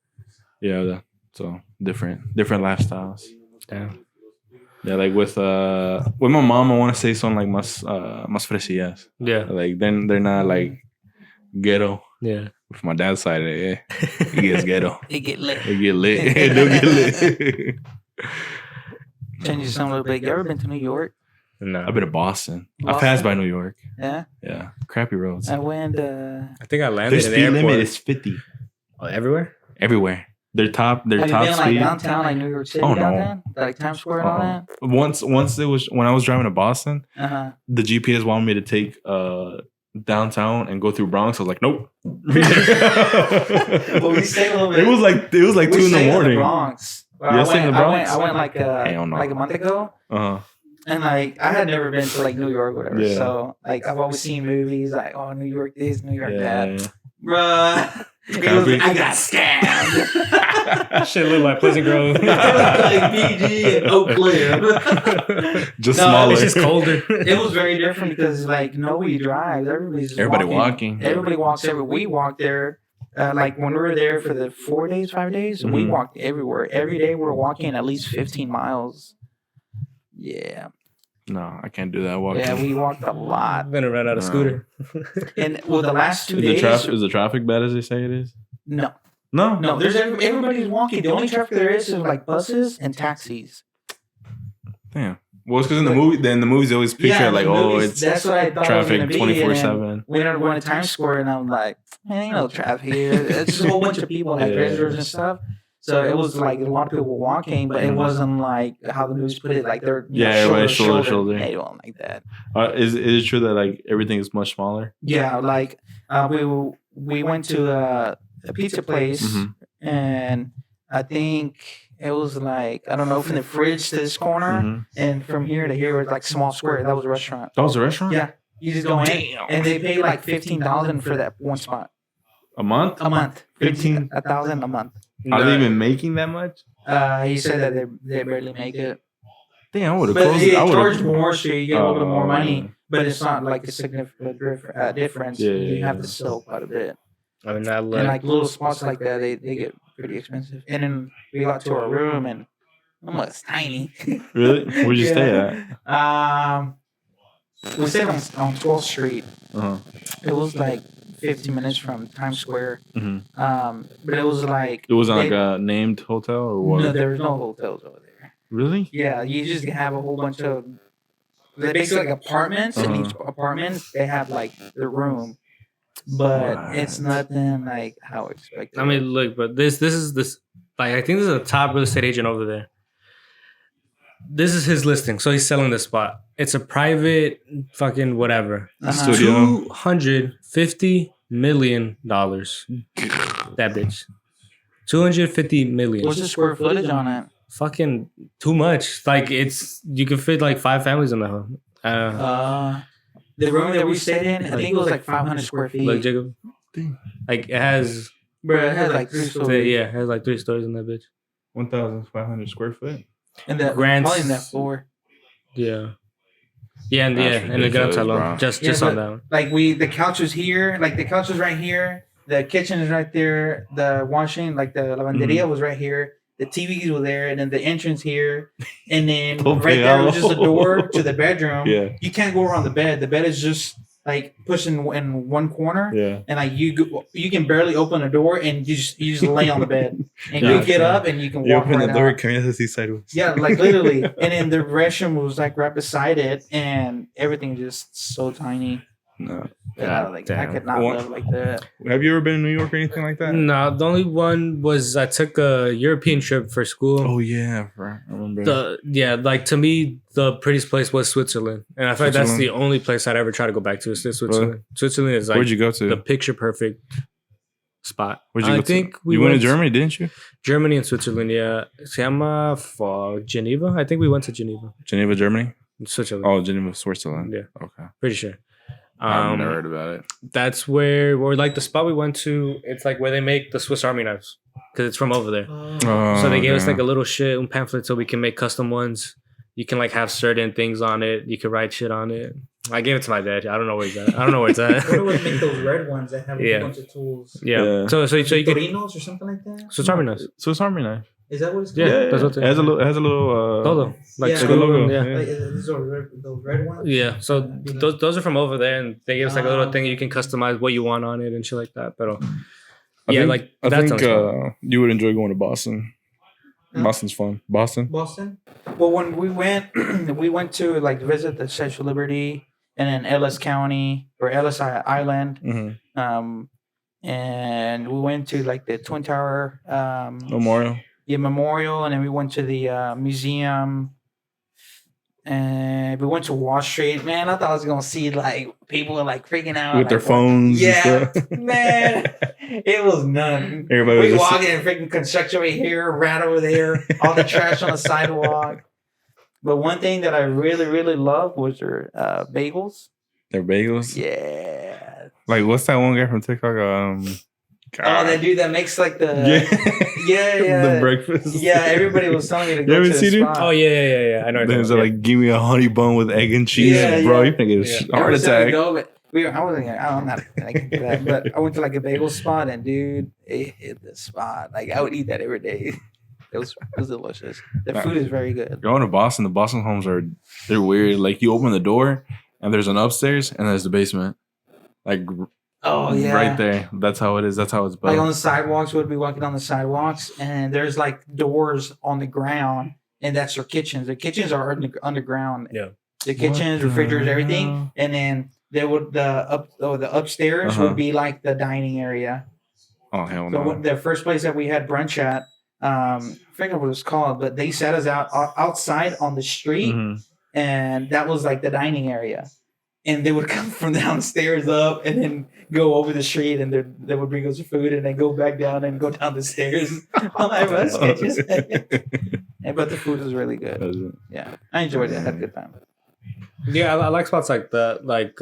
S1: Yeah, so different lifestyles.
S2: Damn.
S1: Yeah, like with my mom, I want to say something like más fresillas.
S2: Yeah.
S1: Like then they're not like ghetto.
S2: Yeah.
S1: With my dad's side, he gets ghetto.
S3: It get lit.
S1: They get lit. They'll get lit.
S3: Change some a little bit. You ever been to New York?
S2: No.
S1: I've been to Boston. I passed by New York.
S3: Yeah.
S1: Yeah, crappy roads.
S3: I went.
S2: I think I landed
S1: Their
S2: in the
S1: speed
S2: airport.
S1: limit is 50
S2: Everywhere?
S1: everywhere. Their top
S3: Have you been
S1: speed.
S3: like downtown, like New York City?
S1: Oh, no.
S3: Downtown? Like Times Square and all that?
S1: Once it was when I was driving to Boston,
S3: Uh-huh.
S1: the GPS wanted me to take downtown and go through Bronx. I was like, nope.
S3: Well, we stayed a little bit.
S1: It was like 2 in the morning.
S3: Bronx.
S1: You stayed in the Bronx?
S3: I went like
S1: Hell no.
S3: like a month ago.
S1: Uh-huh.
S3: And like I had never been to like New York or whatever.
S1: Yeah.
S3: So like I've always seen movies like, oh, New York this, New York that.
S1: Yeah.
S3: Bruh. I got scammed.
S2: Shit look like Pleasant Grove.
S3: Like BG and Oak Cliff.
S1: Just
S3: No,
S1: smaller.
S2: It's just colder.
S3: It was very different because like nobody drives. Everybody's just
S1: Everybody walking.
S3: Everybody walks everywhere. We walked there. Like when we were there for the 5 days, we
S1: Mhm.
S3: walked everywhere. Every day we're walking at least 15 miles. Yeah.
S1: No, I can't do that walking.
S3: Yeah, we walked a lot.
S2: I'm gonna run out of scooter.
S3: And well, the last 2
S1: Is
S3: days.
S1: the traffic bad as they say it is?
S3: No.
S1: No.
S3: There's everybody's walking. The only traffic there is like buses and taxis.
S1: Damn. Well, it's because in the movies they always picture it like,
S3: the
S1: oh,
S3: movies,
S1: it's
S3: that's what I thought
S1: traffic
S3: it was gonna be.
S1: 24/7.
S3: We ended up going to Times Square, and I'm like, man, ain't no traffic here. It's just a whole bunch of people, like
S1: Yeah.
S3: visitors and stuff. So it was like a lot of people walking, but it wasn't like how the movies put it, like they're
S1: shoulder to shoulder.
S3: They don't like that.
S1: Is it true that like everything is much smaller?
S3: Yeah, like we went to a pizza place,
S1: Mhm.
S3: and I think it was like, I don't know, from the fridge to this corner,
S1: Mhm.
S3: and from here to here was like small square. That was a restaurant.
S1: That was a restaurant?
S3: Yeah, you just go in,
S1: Damn.
S3: and they pay like $15,000 for that one spot
S1: A month?
S3: a month.
S1: 15?
S3: $1,000 a month.
S1: Are they even making that much?
S3: He said that they barely make it.
S1: Damn, I would have
S3: But
S1: closed
S3: they
S1: it. I
S3: charge
S1: would've-
S3: more, so you get a little bit more
S1: Oh.
S3: money. But it's not like a significant difference.
S1: Yeah,
S3: You have
S1: yeah.
S3: to sell quite a bit.
S2: I mean, I
S3: And
S2: like.
S3: like little spots like that, they get pretty expensive. And then we got to our room, and it's tiny.
S1: Really? Where'd you stay
S3: at? We stayed on 12th Street.
S1: Uh-huh.
S3: It was like 15 minutes from Times Square.
S1: Mhm.
S3: But it was like
S1: It wasn't like a named hotel or what?
S3: no, there was no hotels over there.
S1: Really?
S3: Yeah, you just have a whole bunch of they're basically like apartments. In each apartment, they have like the room, but
S1: What?
S3: it's nothing like how expected.
S2: I mean, look, but this is this. Like, I think this is a top real estate agent over there. This is his listing, so he's selling the spot. It's a private fucking whatever.
S3: Uh-huh.
S1: Studio.
S2: 250 million. That bitch. 250 million.
S3: What's the square footage on it?
S2: Fucking too much. Like you can fit like 5 families in the home.
S3: The room that we stayed in, I think it was like 500 square feet.
S2: Like Jacob, like it has.
S3: Bro, it has like 3 stories.
S2: Yeah, it has like 3 stories in that bitch.
S1: 1,500 square foot.
S3: And that probably in that floor.
S2: Yeah. Yeah, and the ground salon. Just on that one.
S3: Like the couch was here. Like the couch was right here. The kitchen is right there. The washing, like the lavanderia was right here. The TVs were there, and then the entrance here, and then right there was just a door to the bedroom. Yeah, you can't go around the bed. The bed is just like pushed in one corner. Yeah, and like you can barely open the door, and you just lay on the bed, and you get up and you can walk. You open the door, can you see sideways? Yeah, like literally. And then the restroom was like right beside it, and everything just so tiny. No. I could not live like that.
S1: Have you ever been in New York or anything like that?
S2: No, the only one was I took a European trip for school.
S1: Oh yeah, I remember.
S2: Like to me, the prettiest place was Switzerland, and I feel like that's the only place I'd ever try to go back to is Switzerland. Really? Switzerland is like
S1: where'd you go to?
S2: The picture perfect spot.
S1: Where'd you go to? We went to Germany, didn't you?
S2: Germany and Switzerland, yeah. Se llama Geneva. I think we went to Geneva.
S1: Geneva, Germany.
S2: Switzerland.
S1: Oh, Geneva, Switzerland.
S2: Yeah.
S1: Okay.
S2: Pretty sure.
S1: I've never heard about it.
S2: That's where like the spot we went to. It's like where they make the Swiss Army knives because it's from over there. So they gave us like a little pamphlet so we can make custom ones. You can like have certain things on it. You can write shit on it. I gave it to my dad. I don't know where it's at.
S3: What would make those red ones that have a bunch of tools?
S2: Yeah. So you could
S3: Torinos or something like that.
S2: Swiss Army knives.
S1: Swiss Army knife.
S3: Is that what it's called?
S2: Yeah, that's what
S1: it has a little
S2: logo.
S3: Like
S2: the logo. Yeah.
S3: Like, these are those red ones?
S2: Yeah. So those are from over there, and they give us like a little thing you can customize what you want on it and shit like that. But
S1: I think you would enjoy going to Boston. Huh? Boston's fun. Boston.
S3: Well, when we went to like visit the Statue of Liberty and then Ellis County or Ellis Island. Mm-hmm. And we went to like the Twin Tower
S1: Memorial.
S3: Yeah, Memorial, and then we went to the museum, and we went to Wall Street. Man, I thought I was gonna see like people like freaking out
S1: with their phones.
S3: Yeah, man, it was none. Everybody was walking in freaking construction right here, rat over there, all the trash on the sidewalk. But one thing that I really, really loved was their bagels.
S1: Their bagels.
S3: Yeah.
S1: Like what's that one guy from TikTok?
S3: That dude that makes like the
S1: the breakfast.
S3: Yeah, everybody was telling me to go to the spot.
S2: Oh yeah. I know.
S1: Then like, give me a honey bun with egg and cheese, bro. You're gonna get a heart attack.
S3: I'm not like that, but I went to like a bagel spot, and dude, it hit the spot. Like I would eat that every day. It was delicious. The food is very good.
S1: Going to Boston, the Boston homes they're weird. Like you open the door and there's an upstairs and there's the basement. Like.
S3: Oh yeah,
S1: right there. That's how it is. That's how it's built.
S3: Like on the sidewalks, we'd be walking on the sidewalks, and there's like doors on the ground, and that's their kitchens. The kitchens are underground.
S2: Yeah,
S3: the kitchens, refrigerators, everything, and then the upstairs would be like the dining area.
S1: Oh hell no!
S3: So the first place that we had brunch at, I forget what it was called, but they sat us outside on the street, and that was like the dining area. And they would come from downstairs up and then go over the street, and they would bring us food and then go back down and go down the stairs. But the food was really good. Yeah, I enjoyed it. I had a good time.
S2: Yeah, I like spots like that, like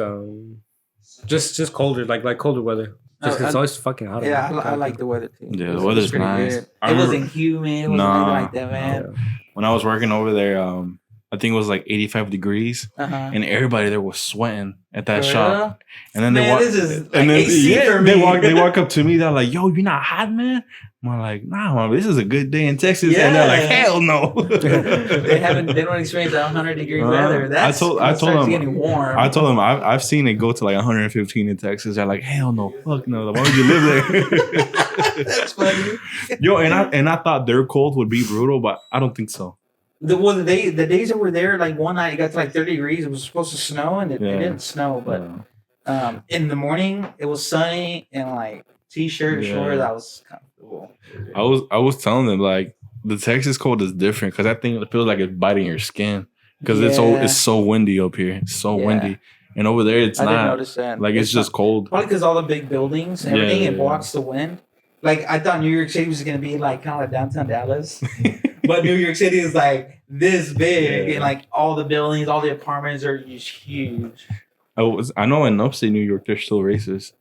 S2: just colder, like colder weather. It's always fucking hot.
S3: Yeah, I like the weather too.
S1: Yeah, the weather's nice.
S3: It wasn't humid. It wasn't like that, man.
S1: When I was working over there, I think it was like 85 degrees, and everybody there was sweating at that shop. And then they walk up to me. They're like, "Yo, you're not hot, man." I'm like, "Nah, man, this is a good day in Texas." Yeah. And they're like, "Hell no."
S3: They don't experience that 100-degree weather. I told them getting warm.
S1: I told them I've seen it go to like 115 in Texas. They're like, "Hell no, fuck no. Why would you live there?"
S3: That's funny.
S1: Yo, and I thought their cold would be brutal, but I don't think so.
S3: The days that were there, like one night it got to like 30 degrees. It was supposed to snow, and it didn't snow. But in the morning it was sunny and like t-shirt, shorts. I was comfortable.
S1: I was telling them like the Texas cold is different because I think it feels like it's biting your skin because it's so windy up here. It's so windy, And over there, it's
S3: I
S1: not.
S3: didn't notice that.
S1: Like, it's just cold.
S3: Probably because all the big buildings and everything, it blocks the wind. Like, I thought New York City was going to be like kind of like downtown Dallas. But New York City is like this big, and like all the buildings, all the apartments are just huge.
S1: I know in upstate New York, they're still racist.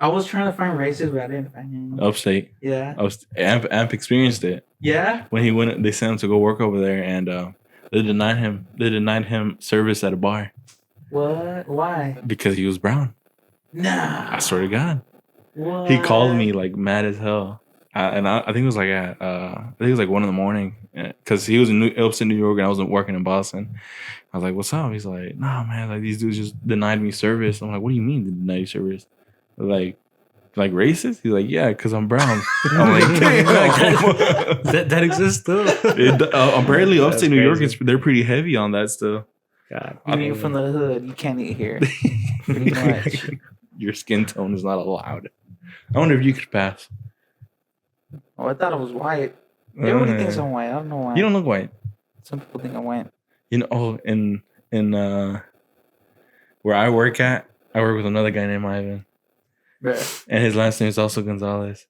S3: I was trying to find races, but I didn't find any.
S1: Upstate.
S3: Yeah.
S1: Amp experienced it.
S3: Yeah?
S1: When he went, they sent him to go work over there, and they denied him service at a bar.
S3: What? Why?
S1: Because he was brown.
S3: Nah.
S1: I swear to God.
S3: What?
S1: He called me like mad as hell. I think it was like at I think it was like 1 a.m. because he was in upstate New York and I was working in Boston. I was like, "What's up?" He's like, "Nah, man, like these dudes just denied me service." I'm like, "What do you mean they denied you service? Like racist?" He's like, "Yeah, because I'm brown." I'm like, "Damn,
S2: that exists still."
S1: Apparently, upstate New York, they're pretty heavy on that still.
S3: God, you're from the hood. You can't eat here. Pretty much.
S1: Your skin tone is not allowed. I wonder if you could pass.
S3: Oh, I thought it was white. Everybody thinks I'm white. I don't know why.
S1: You don't look white.
S3: Some people think I'm white.
S1: You know, in where I work at, I work with another guy named Ivan.
S3: Yeah.
S1: And his last name is also Gonzalez.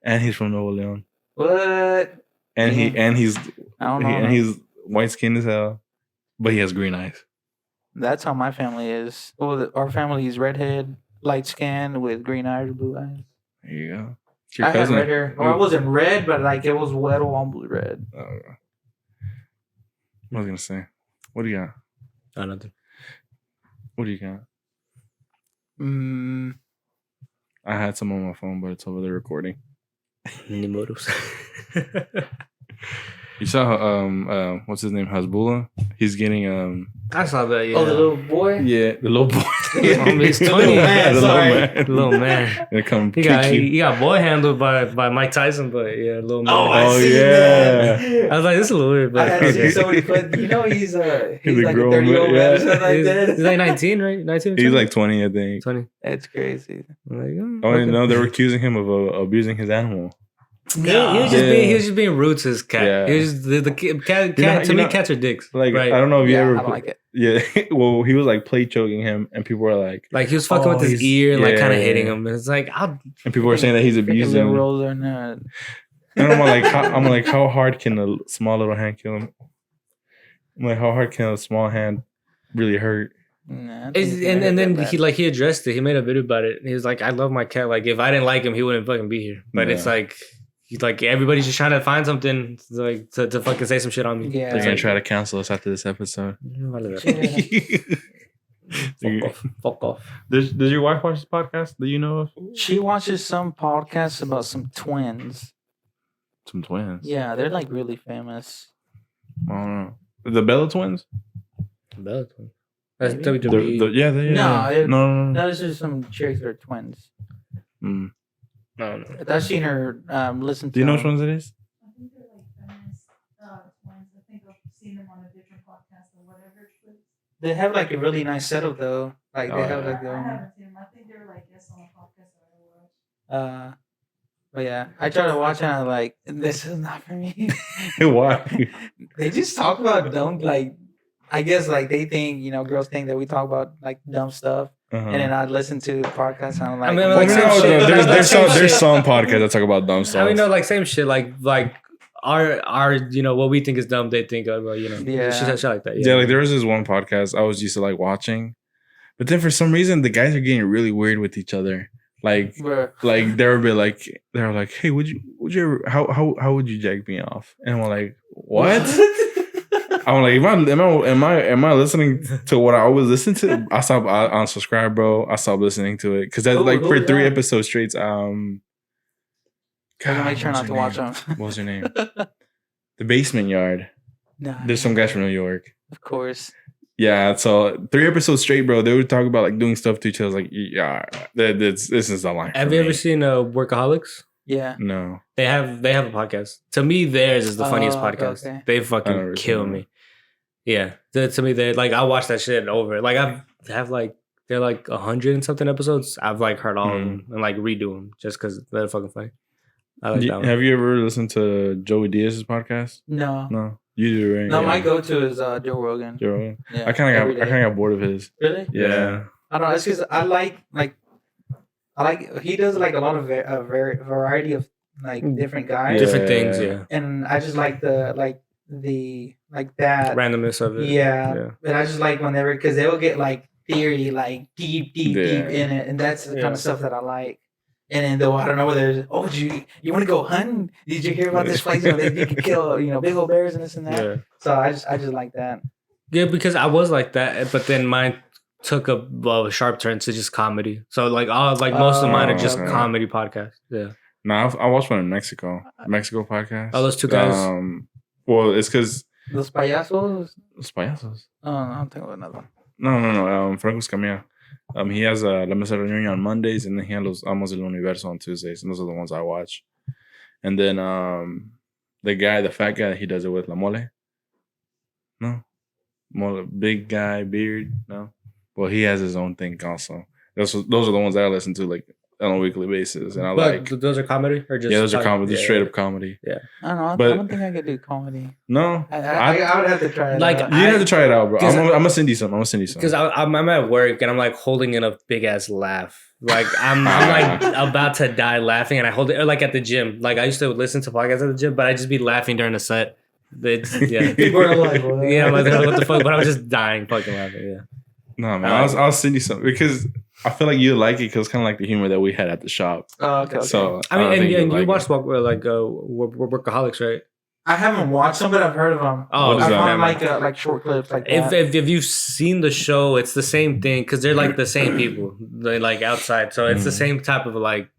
S1: And he's from Nuevo Leon.
S3: What?
S1: And he's
S3: I don't know.
S1: And he's white skinned as hell, but he has green eyes.
S3: That's how my family is. Well, our family is redhead, light skin with green eyes, blue eyes.
S1: There you go.
S3: I had red hair. Well, I wasn't red, but like it was wet on blue red.
S1: What was I gonna say? What do you got?
S2: Oh, nothing.
S1: What do you got? I had some on my phone, but it's over there recording.
S2: Nimotos.
S1: You saw what's his name? Hasbullah. He's getting
S2: I saw that. Yeah.
S3: Oh, the little boy.
S1: Yeah, the little boy.
S2: He's 20.
S1: The
S2: little man. He got boy handled by Mike Tyson, but yeah, little man.
S3: Oh yeah.
S2: I was like, this is a little weird, but
S3: I had seen somebody put. You know, he's like a 30-year-old man or something like that.
S2: He's like 19, right? 19.
S1: He's like 20, I think.
S2: 20.
S3: That's crazy.
S2: I'm like,
S1: I didn't know they were accusing him of abusing his animal.
S2: No. He was just being rude to his cat.
S1: Yeah.
S2: He was just, the cat. To me, cats are dicks.
S1: Like,
S2: right?
S1: I don't know if you ever.
S3: I don't like it.
S1: Yeah. Well, he was like plate choking him, and people were like
S2: he was fucking with his ear and like kind of hitting him, and it's like,
S1: and people were saying that he's abusing him.
S3: Rolls are not.
S1: And I'm like, how hard can a small little hand kill him? I'm like, how hard can a small hand really hurt?
S3: Nah,
S2: and then he addressed it. He made a video about it. He was like, I love my cat. Like, if I didn't like him, he wouldn't fucking be here. But it's like. Like everybody's just trying to find something like to fucking say some shit on me.
S3: Yeah,
S1: they're gonna try to cancel us after this episode.
S2: Fuck off.
S1: Does your wife watch this podcast that you know of?
S3: She watches some podcasts about some twins.
S1: Some twins.
S3: Yeah, they're like really famous.
S1: I don't know. The Bella twins.
S2: Bella twins. That's WWE.
S3: No, those are some chicks that are twins.
S2: No.
S3: I've seen her listen to.
S1: Do you know which ones it is?
S4: I think they're like feminist twins. I think I've seen them on a different podcast or whatever.
S3: They have like a really nice setup though. Like they have like
S4: I haven't seen them. I think they're like guests on a podcast that I watch.
S3: But yeah, I tried to watch and I was like, this is not for me.
S1: Why?
S3: They just talk about dumb, like I guess like they think, you know, girls think that we talk about like dumb stuff. And then I listen to the podcast and I'm like,
S1: there's some podcasts that talk about dumb stuff.
S2: I mean, no, like same shit. Like our you know what we think is dumb, they think about, you know, shit like that.
S1: Yeah, like there was this one podcast I was used to like watching, but then for some reason the guys are getting really weird with each other. Like they're like, hey, would you ever how would you jack me off? And I'm like, what? I'm like, am I listening to what I always listen to? I unsubscribe, bro. I stopped listening to it because that's like for 3 episodes straight.
S3: God, make sure not to watch them.
S1: What was her name? The Basement Yard.
S3: Nah,
S1: There's some guys from New York.
S3: Of course.
S1: Yeah, so 3 episodes straight, bro. They would talk about like doing stuff to each other. Like, yeah, this is the line.
S2: Have you ever seen Workaholics?
S3: Yeah.
S1: No.
S2: They have a podcast. To me, theirs is the funniest podcast.
S3: Okay.
S2: They fucking kill me. Yeah, to me, they like I watch that shit over. Like they're like 100 and something episodes. I've like heard all of them and like redo them just because they're fucking funny. I like that one.
S1: Have you ever listened to Joey Diaz's podcast?
S3: No.
S1: You do, right?
S3: No, my go-to is Joe Rogan.
S1: Joe Rogan.
S3: Yeah,
S1: I kind of got bored of his.
S3: Really?
S1: Yeah.
S3: I don't know. It's because I like he does like a lot of variety of like different guys,
S2: Different things, yeah.
S3: and I just like that
S2: randomness of it.
S3: Yeah. But I just like whenever because they will get like theory like deep in it, and that's the kind of stuff that I like. And then though I don't know whether you want to go hunting? Did you hear about this place? You can kill big old bears and this and that. Yeah. So I just like that.
S2: Yeah, because I was like that, but then mine took a sharp turn to just comedy. So like most of mine are just comedy podcasts. Yeah.
S1: No, I watched one in Mexico podcast.
S2: Oh, those two guys.
S1: Well, it's because
S3: Los Payasos.
S1: Oh,
S3: I don't think of another one.
S1: No. Franco Escamilla. He has La Mesa Reunion on Mondays, and then he has Amos del Universo on Tuesdays, and those are the ones I watch. And then the fat guy, he does it with La Mole. No, Mole, big guy, beard. No, well, he has his own thing also. Those are the ones I listen to like on a weekly basis, and
S2: those are comedy or just
S1: those are comedy, straight up comedy.
S2: Yeah,
S3: I don't know. I don't think I could do comedy.
S1: No,
S3: I would have to try it.
S1: Like you have to try it out, bro. I'm gonna send you some. Because
S2: I'm at work and I'm like holding in a big ass laugh. Like I'm like about to die laughing, and I hold it. Or like at the gym. Like I used to listen to podcasts at the gym, but I just be laughing during the set. People are like, yeah, I'm like, what the fuck? But I was just dying fucking laughing. Yeah.
S1: No, man, I'll send you some because I feel like you like it because it's kind of like the humor that we had at the shop.
S3: Oh, okay.
S1: So
S2: I mean, and you watched we're Workaholics, right?
S3: I haven't watched them, but I've heard of them.
S2: Oh,
S3: I found like short clips like that.
S2: If you've seen the show, it's the same thing because they're like the same people, they like outside, so it's the same type of like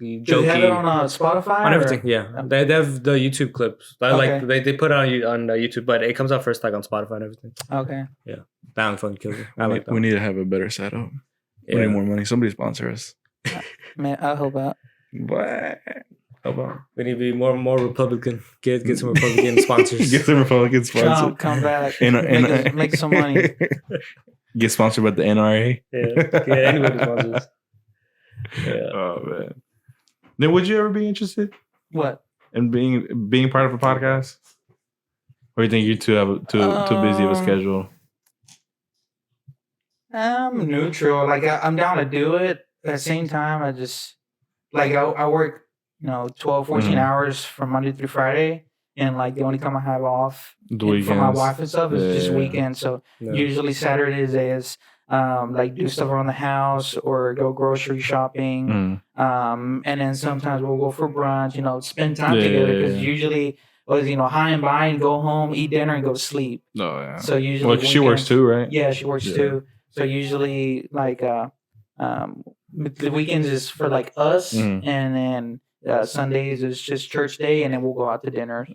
S2: jokey.
S3: Do they have it on Spotify?
S2: On everything, yeah. They have the YouTube clips. Like they put it on YouTube, but it comes out first like on Spotify and everything.
S3: Okay.
S2: Yeah, that one fucking kills me. I like that.
S1: We need to have a better setup. Yeah. We need more money. Somebody sponsor us.
S3: Man, I'll help out.
S1: What? Help out.
S2: We need to be more Republican. Get some Republican sponsors.
S1: Get some Republican sponsors.
S3: Trump, come back. Make some money.
S1: Get sponsored by the NRA.
S2: Yeah, anybody sponsors.
S1: Yeah. Oh man. Then would you ever be interested?
S3: What?
S1: In being part of a podcast? Or you think you two have too busy of a schedule?
S3: I'm neutral. Like I'm down to do it. At the same time, I just like I work 12, 14 hours from Monday through Friday, and like the only time I have off for my wife and stuff is just weekends. So usually Saturdays is like do stuff around the house or go grocery shopping. And then sometimes we'll go for brunch. Spend time together because usually was high and by and go home, eat dinner, and go to sleep.
S1: Oh yeah.
S3: So usually
S1: she works too, right?
S3: Yeah, she works too. So usually like the weekends is for like us, and then Sundays is just church day, and then we'll go out to dinners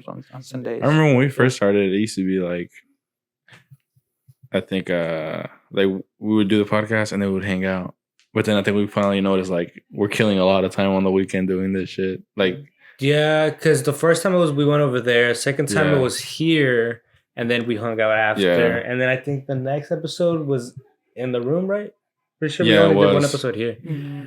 S3: on Sundays.
S1: I remember when we first started, it used to be like, I think like we would do the podcast and then we would hang out. But then I think we finally noticed like we're killing a lot of time on the weekend doing this shit. Like
S2: yeah, because the first time we went over there. Second time it was here, and then we hung out after. Yeah. And then I think the next episode was in the room, right? Pretty sure we only did one episode here.
S3: Mm-hmm.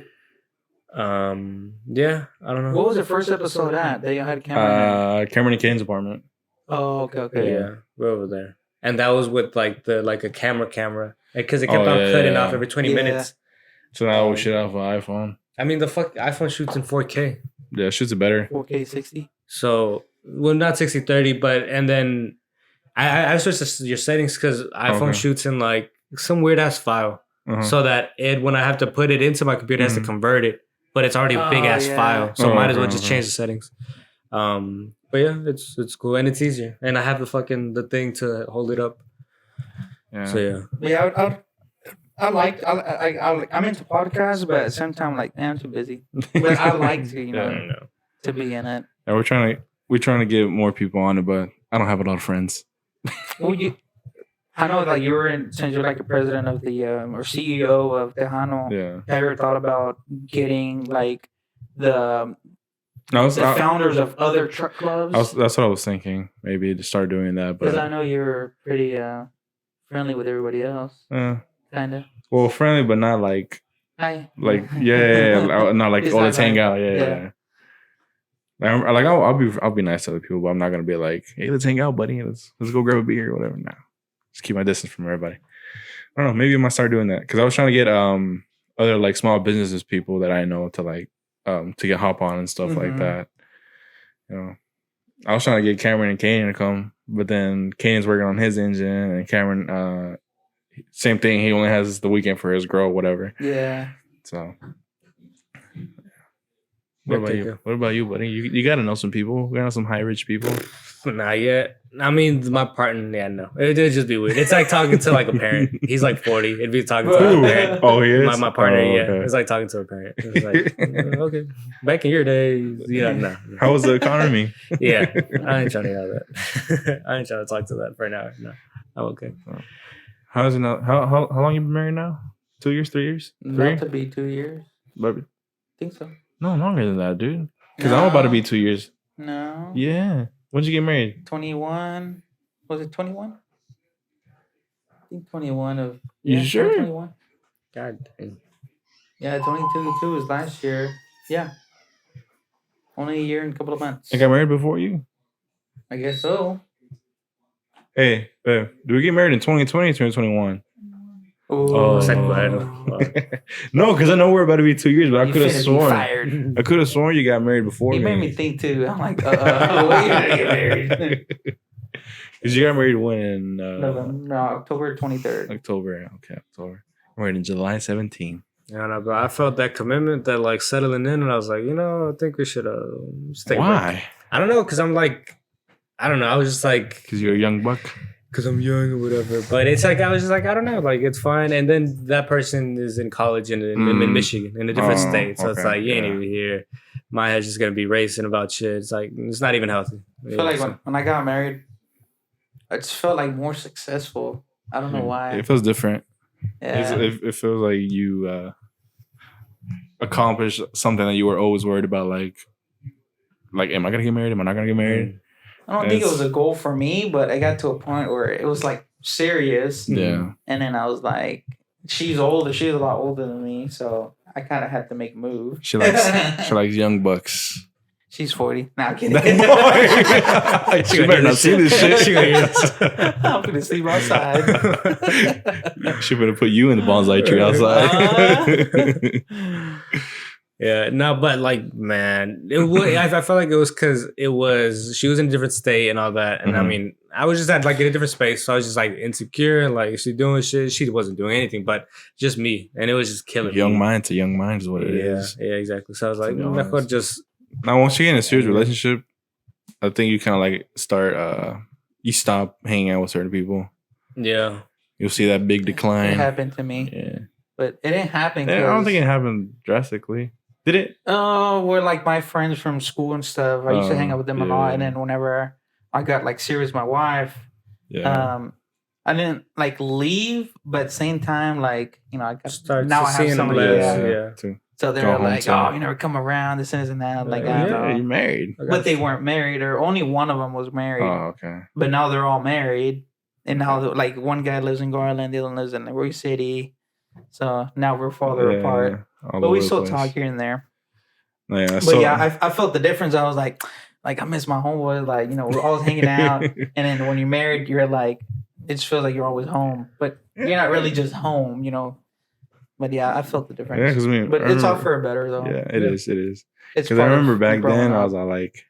S2: Yeah, I don't know.
S3: What was the first episode at that you had Cameron?
S1: Cameron and Kane's apartment.
S3: Oh, okay.
S2: Yeah, we're over there, and that was with like a camera, because it kept on cutting off every 20 minutes.
S1: So now we shoot off an iPhone.
S2: I mean, the iPhone shoots in 4K.
S1: Yeah, shoots it better.
S3: 4K 60.
S2: So not 60/30, but and then I switched your settings because iPhone shoots in like some weird ass file, so that when I have to put it into my computer, it has to convert it. But it's already a big ass file, so might as well just change the settings. But yeah, it's cool and it's easier, and I have the thing to hold it up.
S1: Yeah.
S2: So
S3: yeah. I'm into podcasts, but at the same time, like I'm too busy. But I like to to be in it.
S1: Yeah, we're trying to get more people on it, but I don't have a lot of friends.
S3: Well, I know that since you're like the president of the or CEO of Tejano.
S1: Yeah.
S3: Have you ever thought about getting like the founders of other truck clubs?
S1: That's what I was thinking. Maybe to start doing that,
S3: because I know you're pretty friendly with everybody else. Kind of.
S1: Well, friendly, but not like.
S3: Hi.
S1: Like yeah. Not like let's hang out. Yeah. I'll be nice to other people, but I'm not gonna be like, hey, let's hang out, buddy. Let's go grab a beer or whatever. Nah, just keep my distance from everybody. I don't know. Maybe I might start doing that because I was trying to get other like small businesses people that I know to like to get hop on and stuff like that. You know, I was trying to get Cameron and Kanan to come, but then Kanan's working on his engine, and Cameron, same thing. He only has the weekend for his girl, whatever.
S3: Yeah.
S1: So. What about you, buddy? You gotta know some people. We gotta know some high rich people.
S2: Not yet. I mean, my partner, yeah, no. It'd just be weird. It's like talking to like a parent. He's like 40. It'd be talking to a parent.
S1: Oh, he is?
S2: My partner, yeah.
S1: Okay.
S2: It's like talking to a parent. It's like, okay. Back in your days, no.
S1: How was the economy?
S2: Yeah. I ain't trying to hear that. I ain't trying to talk to that for an hour. No. I'm okay.
S1: How's it now? How long you been married now? 2 years, 3 years? 3?
S3: Not to be 2 years.
S1: But,
S3: I think so.
S1: no, longer than that, dude. Because I'm about to be 2 years.
S3: No.
S1: Yeah. When'd you get married?
S3: 21. Was it 21? I think 21 of.
S1: You sure?
S3: 21.
S2: God dang.
S3: Yeah, 22 was last year. Yeah. Only a year and a couple of months.
S1: I got married before you.
S3: I guess so.
S1: Hey, babe, do we get married in 2020 or 2021?
S3: Oh,
S1: No, because I know we're about to be 2 years, but I
S3: You
S1: could have
S3: finna be
S1: sworn.
S3: fired.
S1: I could have sworn you got married before
S3: He
S1: me.
S3: made me think too. I'm like, when you gonna get married?
S1: Because you got married when in
S3: No, October 23rd.
S1: October. Okay, October. Married in July 17.
S2: I don't know, bro. I felt that commitment, that like settling in, and I was like, I think we should stay.
S1: Why?
S2: Back. I don't know, because I'm like, I don't know. I was just like,
S1: Because you're a young buck.
S2: because I'm young or whatever. But it's like, I was just like, I don't know, like it's fine. And then that person is in college in Michigan, in a different state. So it's like, you ain't even here. My head's just gonna be racing about shit. It's like, it's not even healthy.
S3: I feel like when I got married, I just felt like more successful. I don't know why.
S1: It feels different.
S3: Yeah.
S1: It feels like you accomplished something that you were always worried about. Like, am I gonna get married? Am I not gonna get married?
S3: I don't think it was a goal for me, but I got to a point where it was like serious.
S1: Yeah.
S3: And then I was like, she's older. She's a lot older than me, so I kind of had to make a move.
S1: She likes young bucks.
S3: She's 40. Nah, I'm kidding.
S1: She better not see this shit.
S3: I'm gonna sleep outside.
S1: She better put you in the bonsai tree outside.
S2: Yeah, no, but like, man, it was. I felt like it was because she was in a different state and all that, and I mean, I was just at like in a different space, so I was just like insecure and like she doing shit, she wasn't doing anything, but just me, and it was just killing me.
S1: Young mind to young mind is what it is.
S2: Yeah, exactly. So I was like, mejor just.
S1: Now, once you get in a serious relationship, I think you kind of like start. You stop hanging out with certain people.
S2: Yeah,
S1: you'll see that big decline.
S3: It happened to me.
S1: Yeah,
S3: but it didn't happen.
S1: I don't think it happened drastically. Did it?
S3: Oh, we're like my friends from school and stuff. I used to hang out with them a lot, and then whenever I got like serious with my wife, I didn't like leave, but at the same time, like I got now I have somebody.
S2: Yeah.
S3: So they were like, "Oh, you never come around. This and that." Like,
S1: you're married,
S3: but they weren't married, or only one of them was married.
S1: Oh, okay.
S3: But now they're all married, and now like one guy lives in Garland, the other one lives in Roy City. So now we're farther apart, but we still talk here and there.
S1: Yeah,
S3: but I felt the difference. I was like I miss my homeboy. Like we're always hanging out, and then when you're married, you're like it just feels like you're always home, but you're not really just home, But yeah, I felt the difference.
S1: Yeah, because
S3: but it's all for a better though.
S1: Yeah, it is. It is.
S3: Because
S1: I remember back then, I was like,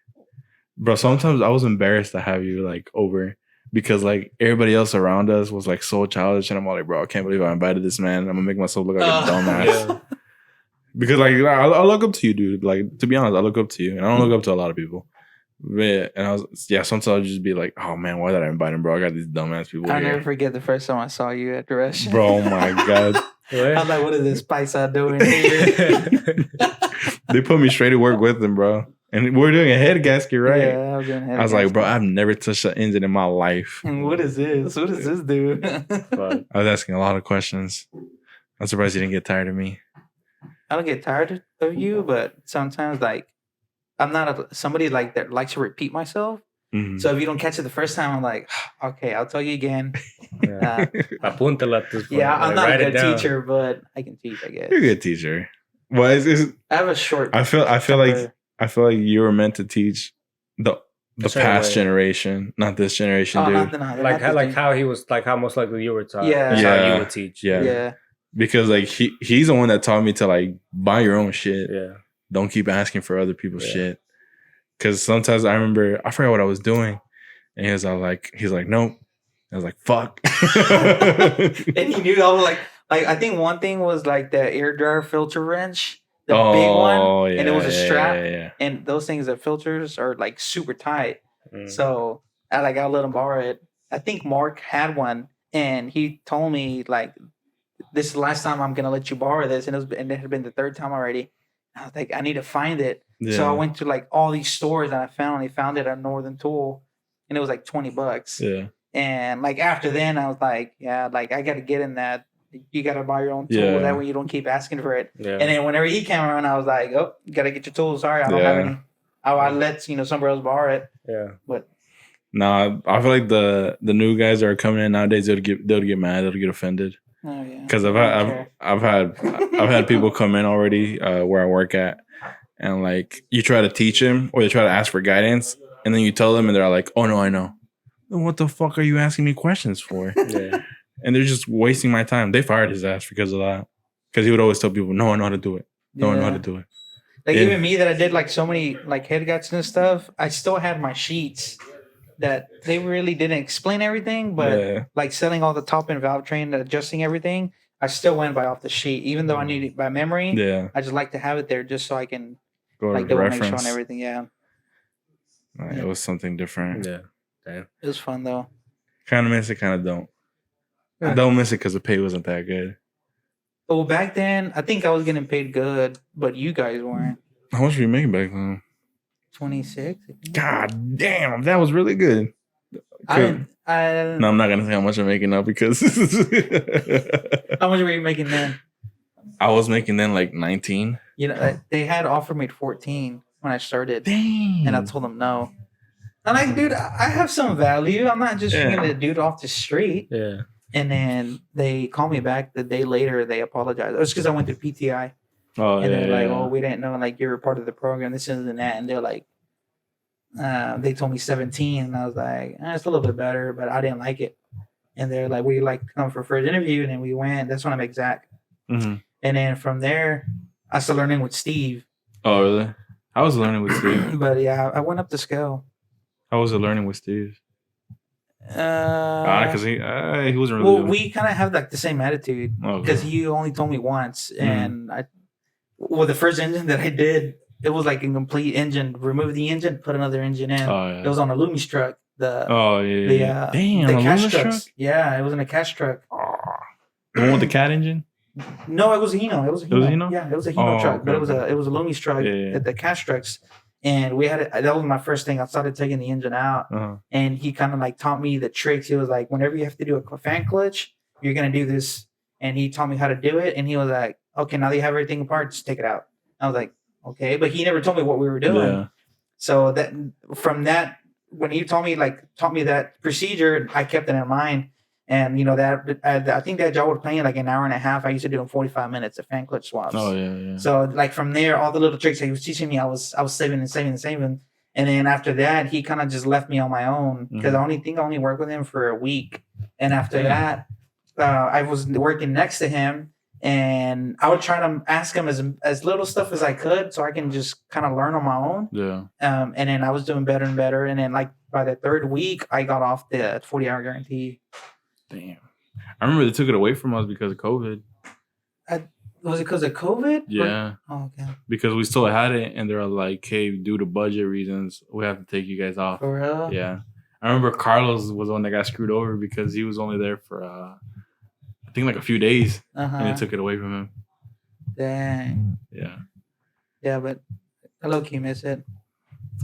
S1: bro. Sometimes I was embarrassed to have you like over. Because like everybody else around us was like so childish, and I'm all like, bro, I can't believe I invited this man. I'm gonna make myself look like a dumbass. Yeah. Because like I look up to you, dude. Like to be honest, I look up to you, and I don't look up to a lot of people. But, and sometimes I'll just be like, oh man, why did I invite him, bro? I got these dumbass people.
S3: I'll never forget the first time I saw you at the restaurant.
S1: Bro, oh my god.
S3: I'm like, what is this Paisa doing here?
S1: They put me straight to work with them, bro. And we're doing a head gasket, right?
S3: Yeah, I was doing a head gasket.
S1: I was like, bro, I've never touched an engine in my life.
S3: What is this? What does this do?
S1: I was asking a lot of questions. I'm surprised you didn't get tired of me.
S3: I don't get tired of you, but sometimes, like, I'm not somebody like that likes to repeat myself. Mm-hmm. So if you don't catch it the first time, I'm like, okay, I'll tell you again.
S2: Yeah,
S3: I'm not a good teacher, but I can teach, I guess.
S1: You're a good teacher. Well,
S3: I have a short.
S1: I feel like I feel like you were meant to teach the
S2: certain
S1: past
S2: way.
S1: generation, not this generation, dude.
S2: Like how he was, like how most likely you were taught.
S3: Yeah.
S2: That's how
S1: Yeah.
S2: you would teach.
S1: Yeah. Because like he's the one that taught me to like buy your own shit.
S2: Yeah.
S1: Don't keep asking for other people's
S2: Yeah.
S1: shit. Because sometimes I remember I forgot what I was doing, and he's like, nope. I was like, fuck.
S3: And he knew. I was like I think one thing was like the air dryer filter wrench, the big one, and it was a strap.
S1: Yeah.
S3: And those things, the filters are like super tight.
S2: Mm.
S3: So I let him borrow it. I think Mark had one, and he told me like, "This is the last time I'm gonna let you borrow this," and it had been the third time already. I was like, "I need to find it."
S1: Yeah.
S3: So I went to like all these stores, and I found it at Northern Tool, and it was like $20.
S1: Yeah.
S3: And like after then, I was like, "Yeah, like I got to get in that. You got to buy your own tool.
S1: Yeah.
S3: That way you don't keep asking for it."
S2: Yeah.
S3: And then whenever he came around, I was like, "Oh, you got to get your tools. Sorry, I don't have any. I let somebody else borrow it."
S2: Yeah.
S3: But
S1: Nah, I feel like the new guys that are coming in nowadays, they'll get mad, they'll get offended.
S3: oh yeah,
S1: Because I've had people come in already where I work at, and like you try to teach them or they try to ask for guidance, and then you tell them, and they're like, "Oh no, I know." Then what the fuck are you asking me questions for?
S2: Yeah.
S1: And they're just wasting my time. They fired his ass because of that. Because he would always tell people, "No, I know how to do it. No, I know how to do it."
S3: Like
S1: Yeah.
S3: even me that I did like so many like head guts and stuff, I still had my sheets that they really didn't explain everything, but
S1: Yeah.
S3: like setting all the top and valve train, adjusting everything, I still went by off the sheet, even though I need it by memory.
S1: Yeah.
S3: I just like to have it there just so I can
S1: Go
S3: like
S1: to
S3: double make sure
S1: reference.
S3: on everything. Yeah,
S1: It was something different.
S2: Yeah. Damn.
S3: it was fun though.
S1: Kind of miss it, kind of don't.
S3: Yeah.
S1: I don't miss it because the pay wasn't that good.
S3: Well, back then I think I was getting paid good, but you guys weren't.
S1: How much were you making back then?
S3: 26.
S1: God damn, that was really good.
S3: I
S1: No, I'm not gonna say how much I'm making now because
S3: How much were you making then?
S1: I was making then like 19.
S3: You know, they had offered me 14 when I started.
S1: Dang.
S3: And I told them no. I'm like, dude, I have some value. I'm not just bringing a dude off the street.
S2: Yeah.
S3: And then they called me back the day later. They apologized. It was because I went to PTI.
S1: Oh,
S3: And
S1: yeah,
S3: they're like,
S1: yeah.
S3: "Oh, we didn't know like you were part of the program, this and that." And they're like, they told me 17. And I was like, it's a little bit better, but I didn't like it. And they're like, "We like to come for a first interview?" And then we went. That's when I met Zach.
S1: Mhm.
S3: And then from there, I started learning with Steve.
S1: Oh, really? I was learning with Steve.
S3: But yeah, I went up the scale.
S1: How was it learning with Steve? Because he wasn't really.
S3: Well,
S1: doing-
S3: we kind of have like the same attitude
S1: Oh,
S3: because
S1: okay.
S3: he only told me once, and the first engine that I did, it was like a complete engine. Remove the engine, put another engine in.
S1: Oh,
S3: It
S1: yeah.
S3: was on a Loomis truck. The
S1: Oh, yeah. Damn,
S3: the
S1: a
S3: cash
S1: Loomis
S3: trucks.
S1: truck?
S3: Yeah, it was in a cash truck.
S1: The one with the cat engine?
S3: No, it was a Hino. It was a Hino.
S1: was a Hino?
S3: Yeah, it was a Hino
S1: Oh,
S3: truck, but
S1: okay.
S3: it was a Loomis truck
S1: Yeah.
S3: at the cash trucks. And we had it. That was my first thing. I started taking the engine out,
S1: Uh-huh.
S3: and he kind of like taught me the tricks. He was like, whenever you have to do a fan clutch, you're gonna do this, and he taught me how to do it. And he was like, "Okay, now that you have everything apart, just take it out." I was like, "Okay," but he never told me what we were doing.
S1: Yeah.
S3: So that from that, when he taught me that procedure, I kept it in mind. And that I think that job was playing like an hour and a half. I used to do in 45 minutes of fan clutch swaps.
S1: Oh, yeah.
S3: So like from there, all the little tricks he was teaching me, I was saving and saving and saving. And then after that, he kind of just left me on my own because I only worked with him for a week. And after that, I was working next to him, and I would try to ask him as little stuff as I could so I can just kind of learn on my own.
S1: Yeah.
S3: And then I was doing better and better. And then like by the third week, I got off the 40-hour guarantee.
S1: Damn. I remember they took it away from us because of COVID.
S3: Was it because of COVID?
S1: Yeah.
S3: Oh, okay.
S1: Because we still had it, and they're like, "Hey, due to budget reasons, we have to take you guys off."
S3: For real?
S1: Yeah. I remember Carlos was the one that got screwed over because he was only there for I think like a few days, and
S3: Uh-huh.
S1: they took it away from him.
S3: Dang.
S1: Yeah.
S3: Yeah, but I low-key miss it.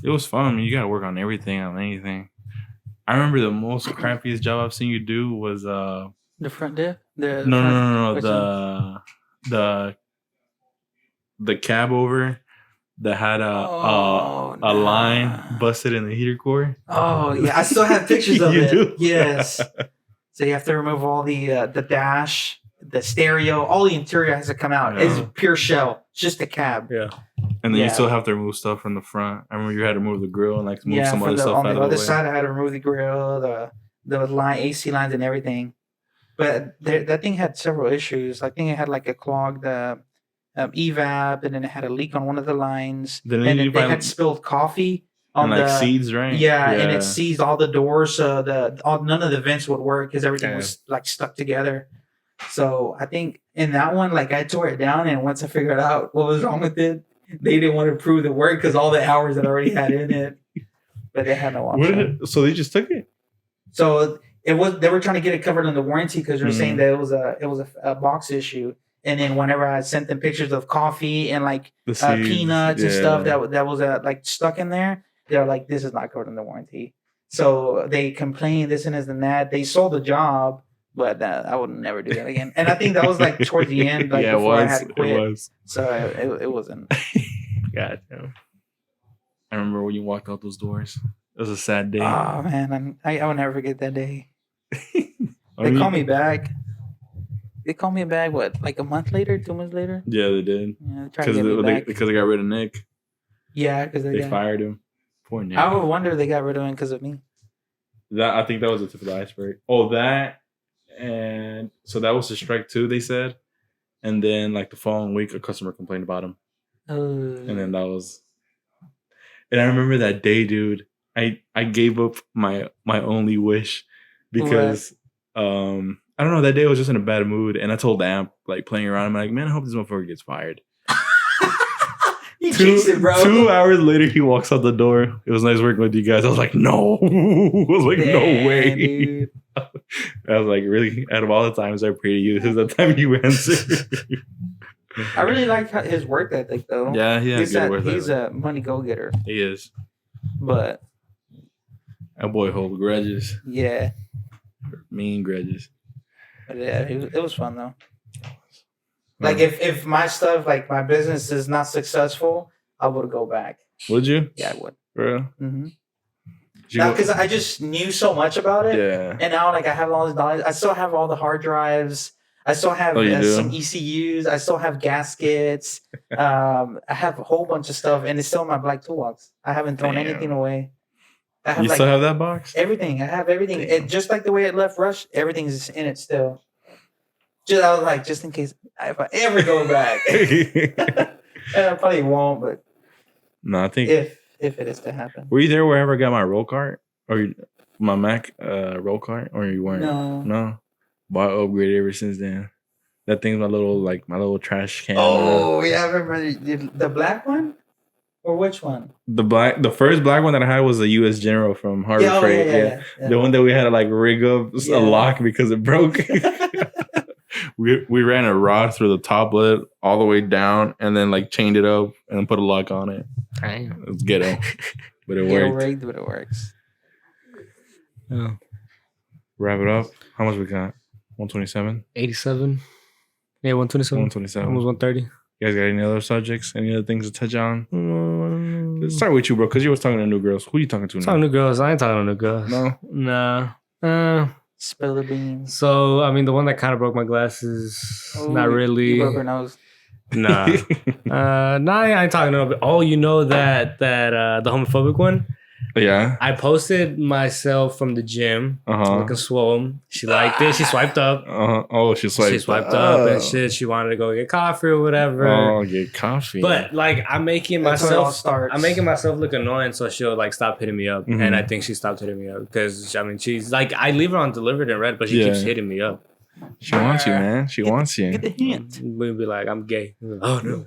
S1: It was fun. I mean, you gotta work on everything, on anything. I remember the most crappiest job I've seen you do was
S3: The front diff? The
S1: no
S3: front-
S1: the cab over that had
S3: Oh,
S1: a
S3: no.
S1: line busted in the heater core.
S3: Oh, yeah. I still have pictures of
S1: You
S3: it.
S1: do?
S3: Yes. So you have to remove all the dash, the stereo, all the interior has to come out.
S1: Yeah.
S3: It's pure shell. It's just a cab.
S2: Yeah.
S1: And then you still have to remove stuff from the front. I remember you had to move the grill and like move some other stuff
S3: on
S1: out
S3: the
S1: of
S3: other
S1: the way.
S3: side. I had to remove the grill, the line, AC lines, and everything. But that thing had several issues. I think it had like a clogged evap, and then it had a leak on one of the lines. And then they had spilled coffee on
S1: and like seeds, right?
S3: Yeah, and it seized all the doors, so none of the vents would work because everything was like stuck together. So I think in that one, like I tore it down, and once I figured out what was wrong with it, they didn't want to prove the work because all the hours that I already had in it, but they had no option.
S1: So they just took it.
S3: So they were trying to get it covered under warranty because they were saying that it was a box issue. And then whenever I sent them pictures of coffee and like peanuts and stuff that was like stuck in there, they're like, this is not covered under warranty. So they complained this and this and that. They sold the job, but I would never do that again. And I think that was like towards the end, like before I had to quit. It was. So it wasn't.
S1: God damn. I remember when you walked out those doors. It was a sad day.
S3: Oh man, I will never forget that day. They called me back. They called me back. What, like a month later, 2 months later?
S1: Yeah, they did.
S3: Yeah, because
S1: they got rid of Nick.
S3: Yeah, because they
S1: fired him. Poor Nick.
S3: I would wonder they got rid of him because of me.
S1: I think that was the tip of the iceberg. Oh, that, and so that was a strike too. They said, and then like the following week, a customer complained about him, and then that was. And I remember that day, dude. I gave up my only wish because I don't know, that day I was just in a bad mood, and I told the amp, like playing around, I'm like, man, I hope this motherfucker gets fired.
S3: It, bro.
S1: 2 hours later, he walks out the door. It was nice working with you guys. I was like, no. I was like, no way. Dude. I was like, really? Out of all the times I pray to you, this is the time you answer.
S3: I really like his work ethic, though.
S1: Yeah, he's
S3: a money go-getter.
S1: He is.
S3: But
S1: that boy holds grudges.
S3: Yeah.
S1: Mean grudges.
S3: But yeah, it was fun, though. Like, if my stuff, like my business is not successful, I would go back.
S1: Would you?
S3: Yeah, I would.
S1: For real?
S3: Mm-hmm. Because I just knew so much about it.
S1: Yeah.
S3: And now, like, I have all this knowledge. I still have all the hard drives. I still have some ECUs. I still have gaskets. I have a whole bunch of stuff, and it's still in my black toolbox. I haven't thrown anything away. I have,
S1: still have that box?
S3: Everything. I have everything. It, just like the way it left Rush, everything's in it still. I was like, just in case if I ever go back. And I probably won't, but
S1: no, I think
S3: if it is to happen.
S1: Were you there wherever I got my roll cart? Or my Mac roll cart? Or you weren't? No. But I upgraded ever since then. That thing's my little trash can.
S3: Oh, yeah, I remember the black one? Or which one?
S1: The first black one that I had was a US General from Harbor Freight. Yeah. The one that we had to like rig up a lock because it broke. We ran a rod through the top lid all the way down and then like chained it up and put a lock on it. It was ghetto. But it worked.
S3: Rigged, but it works.
S1: Yeah. Wrap it up. How much we got? 127?
S2: 87. Yeah, 127.
S1: 127.
S2: Almost 130.
S1: You guys got any other subjects? Any other things to touch on? Let's start with you, bro, because you was talking to new girls. Who are you talking to now?
S2: Talking to new girls. I ain't talking to new girls.
S1: No?
S2: Nah.
S3: Spill the beans.
S2: So, I mean, the one that kind of broke my glasses, not really.
S3: You broke her nose.
S2: Nah. I ain't talking to her. Oh, you know that the homophobic one?
S1: Yeah.
S2: I posted myself from the gym, looking swole. She liked it. She swiped up.
S1: Oh, she swiped
S2: up and shit. She wanted to go get coffee or whatever.
S1: Oh, get coffee.
S2: But like, I'm making myself look annoying, so she'll like stop hitting me up. And I think she stopped hitting me up because I mean, she's like, I leave her on delivered and read, but she keeps hitting me up.
S1: She wants you, man. She wants you.
S3: Get the hint.
S2: We'll be like, I'm gay. Like, oh no.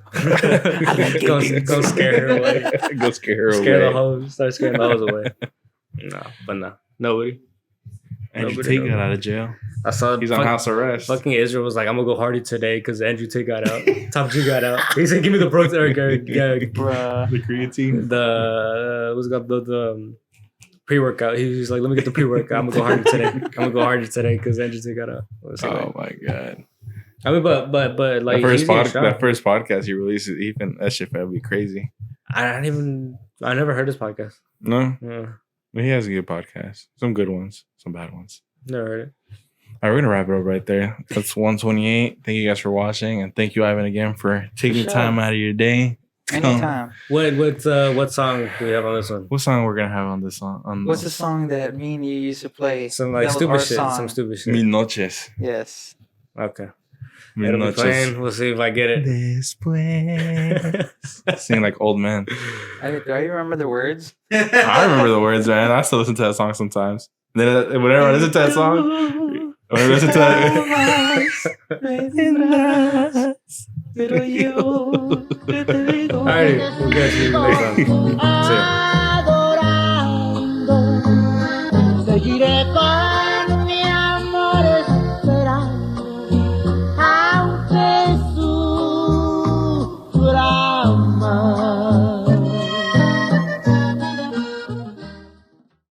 S2: go scare her away.
S1: Go scare her away.
S2: Scare the hoes. Start scaring the hoes away. No. Nobody.
S1: Andrew Tate got out of jail.
S2: I saw
S1: he's on house arrest.
S2: Fucking Israel was like, I'm gonna go hardy today because Andrew Tate got out. Top G got out. He said, give me the protein.
S1: The creatine.
S2: The pre-workout. He was like, let me get the pre-workout. I'm gonna go harder today because Andrew Tate got out.
S1: Oh my god.
S2: I mean, but like
S1: that first podcast he released, even that shit would be crazy.
S2: I never heard his podcast.
S1: No.
S2: Yeah.
S1: But he has a good podcast. Some good ones, some bad ones.
S2: Never heard it.
S1: All right, we're gonna wrap it up right there. That's 128. Thank you guys for watching, and thank you, Ivan, again for taking time out of your day.
S3: Anytime.
S2: What song do we have on this one?
S1: What song we're gonna have on this song?
S3: What's the song that me and you used to play?
S2: Some like
S3: That was
S2: stupid
S3: our
S2: shit.
S3: song.
S2: Some stupid shit.
S1: Mil Noches.
S3: Yes.
S2: Okay.
S1: Mil
S2: It'll be
S1: Noches.
S2: playing. We'll see if I get it.
S1: Después. Sing like old man.
S3: Do I remember the words?
S1: I remember the words, man. I still listen to that song sometimes. Then whenever I listen to that song, when I listen to that.
S3: Pero yo te digo.
S2: Alrighty, we'll catch you next time. See ya.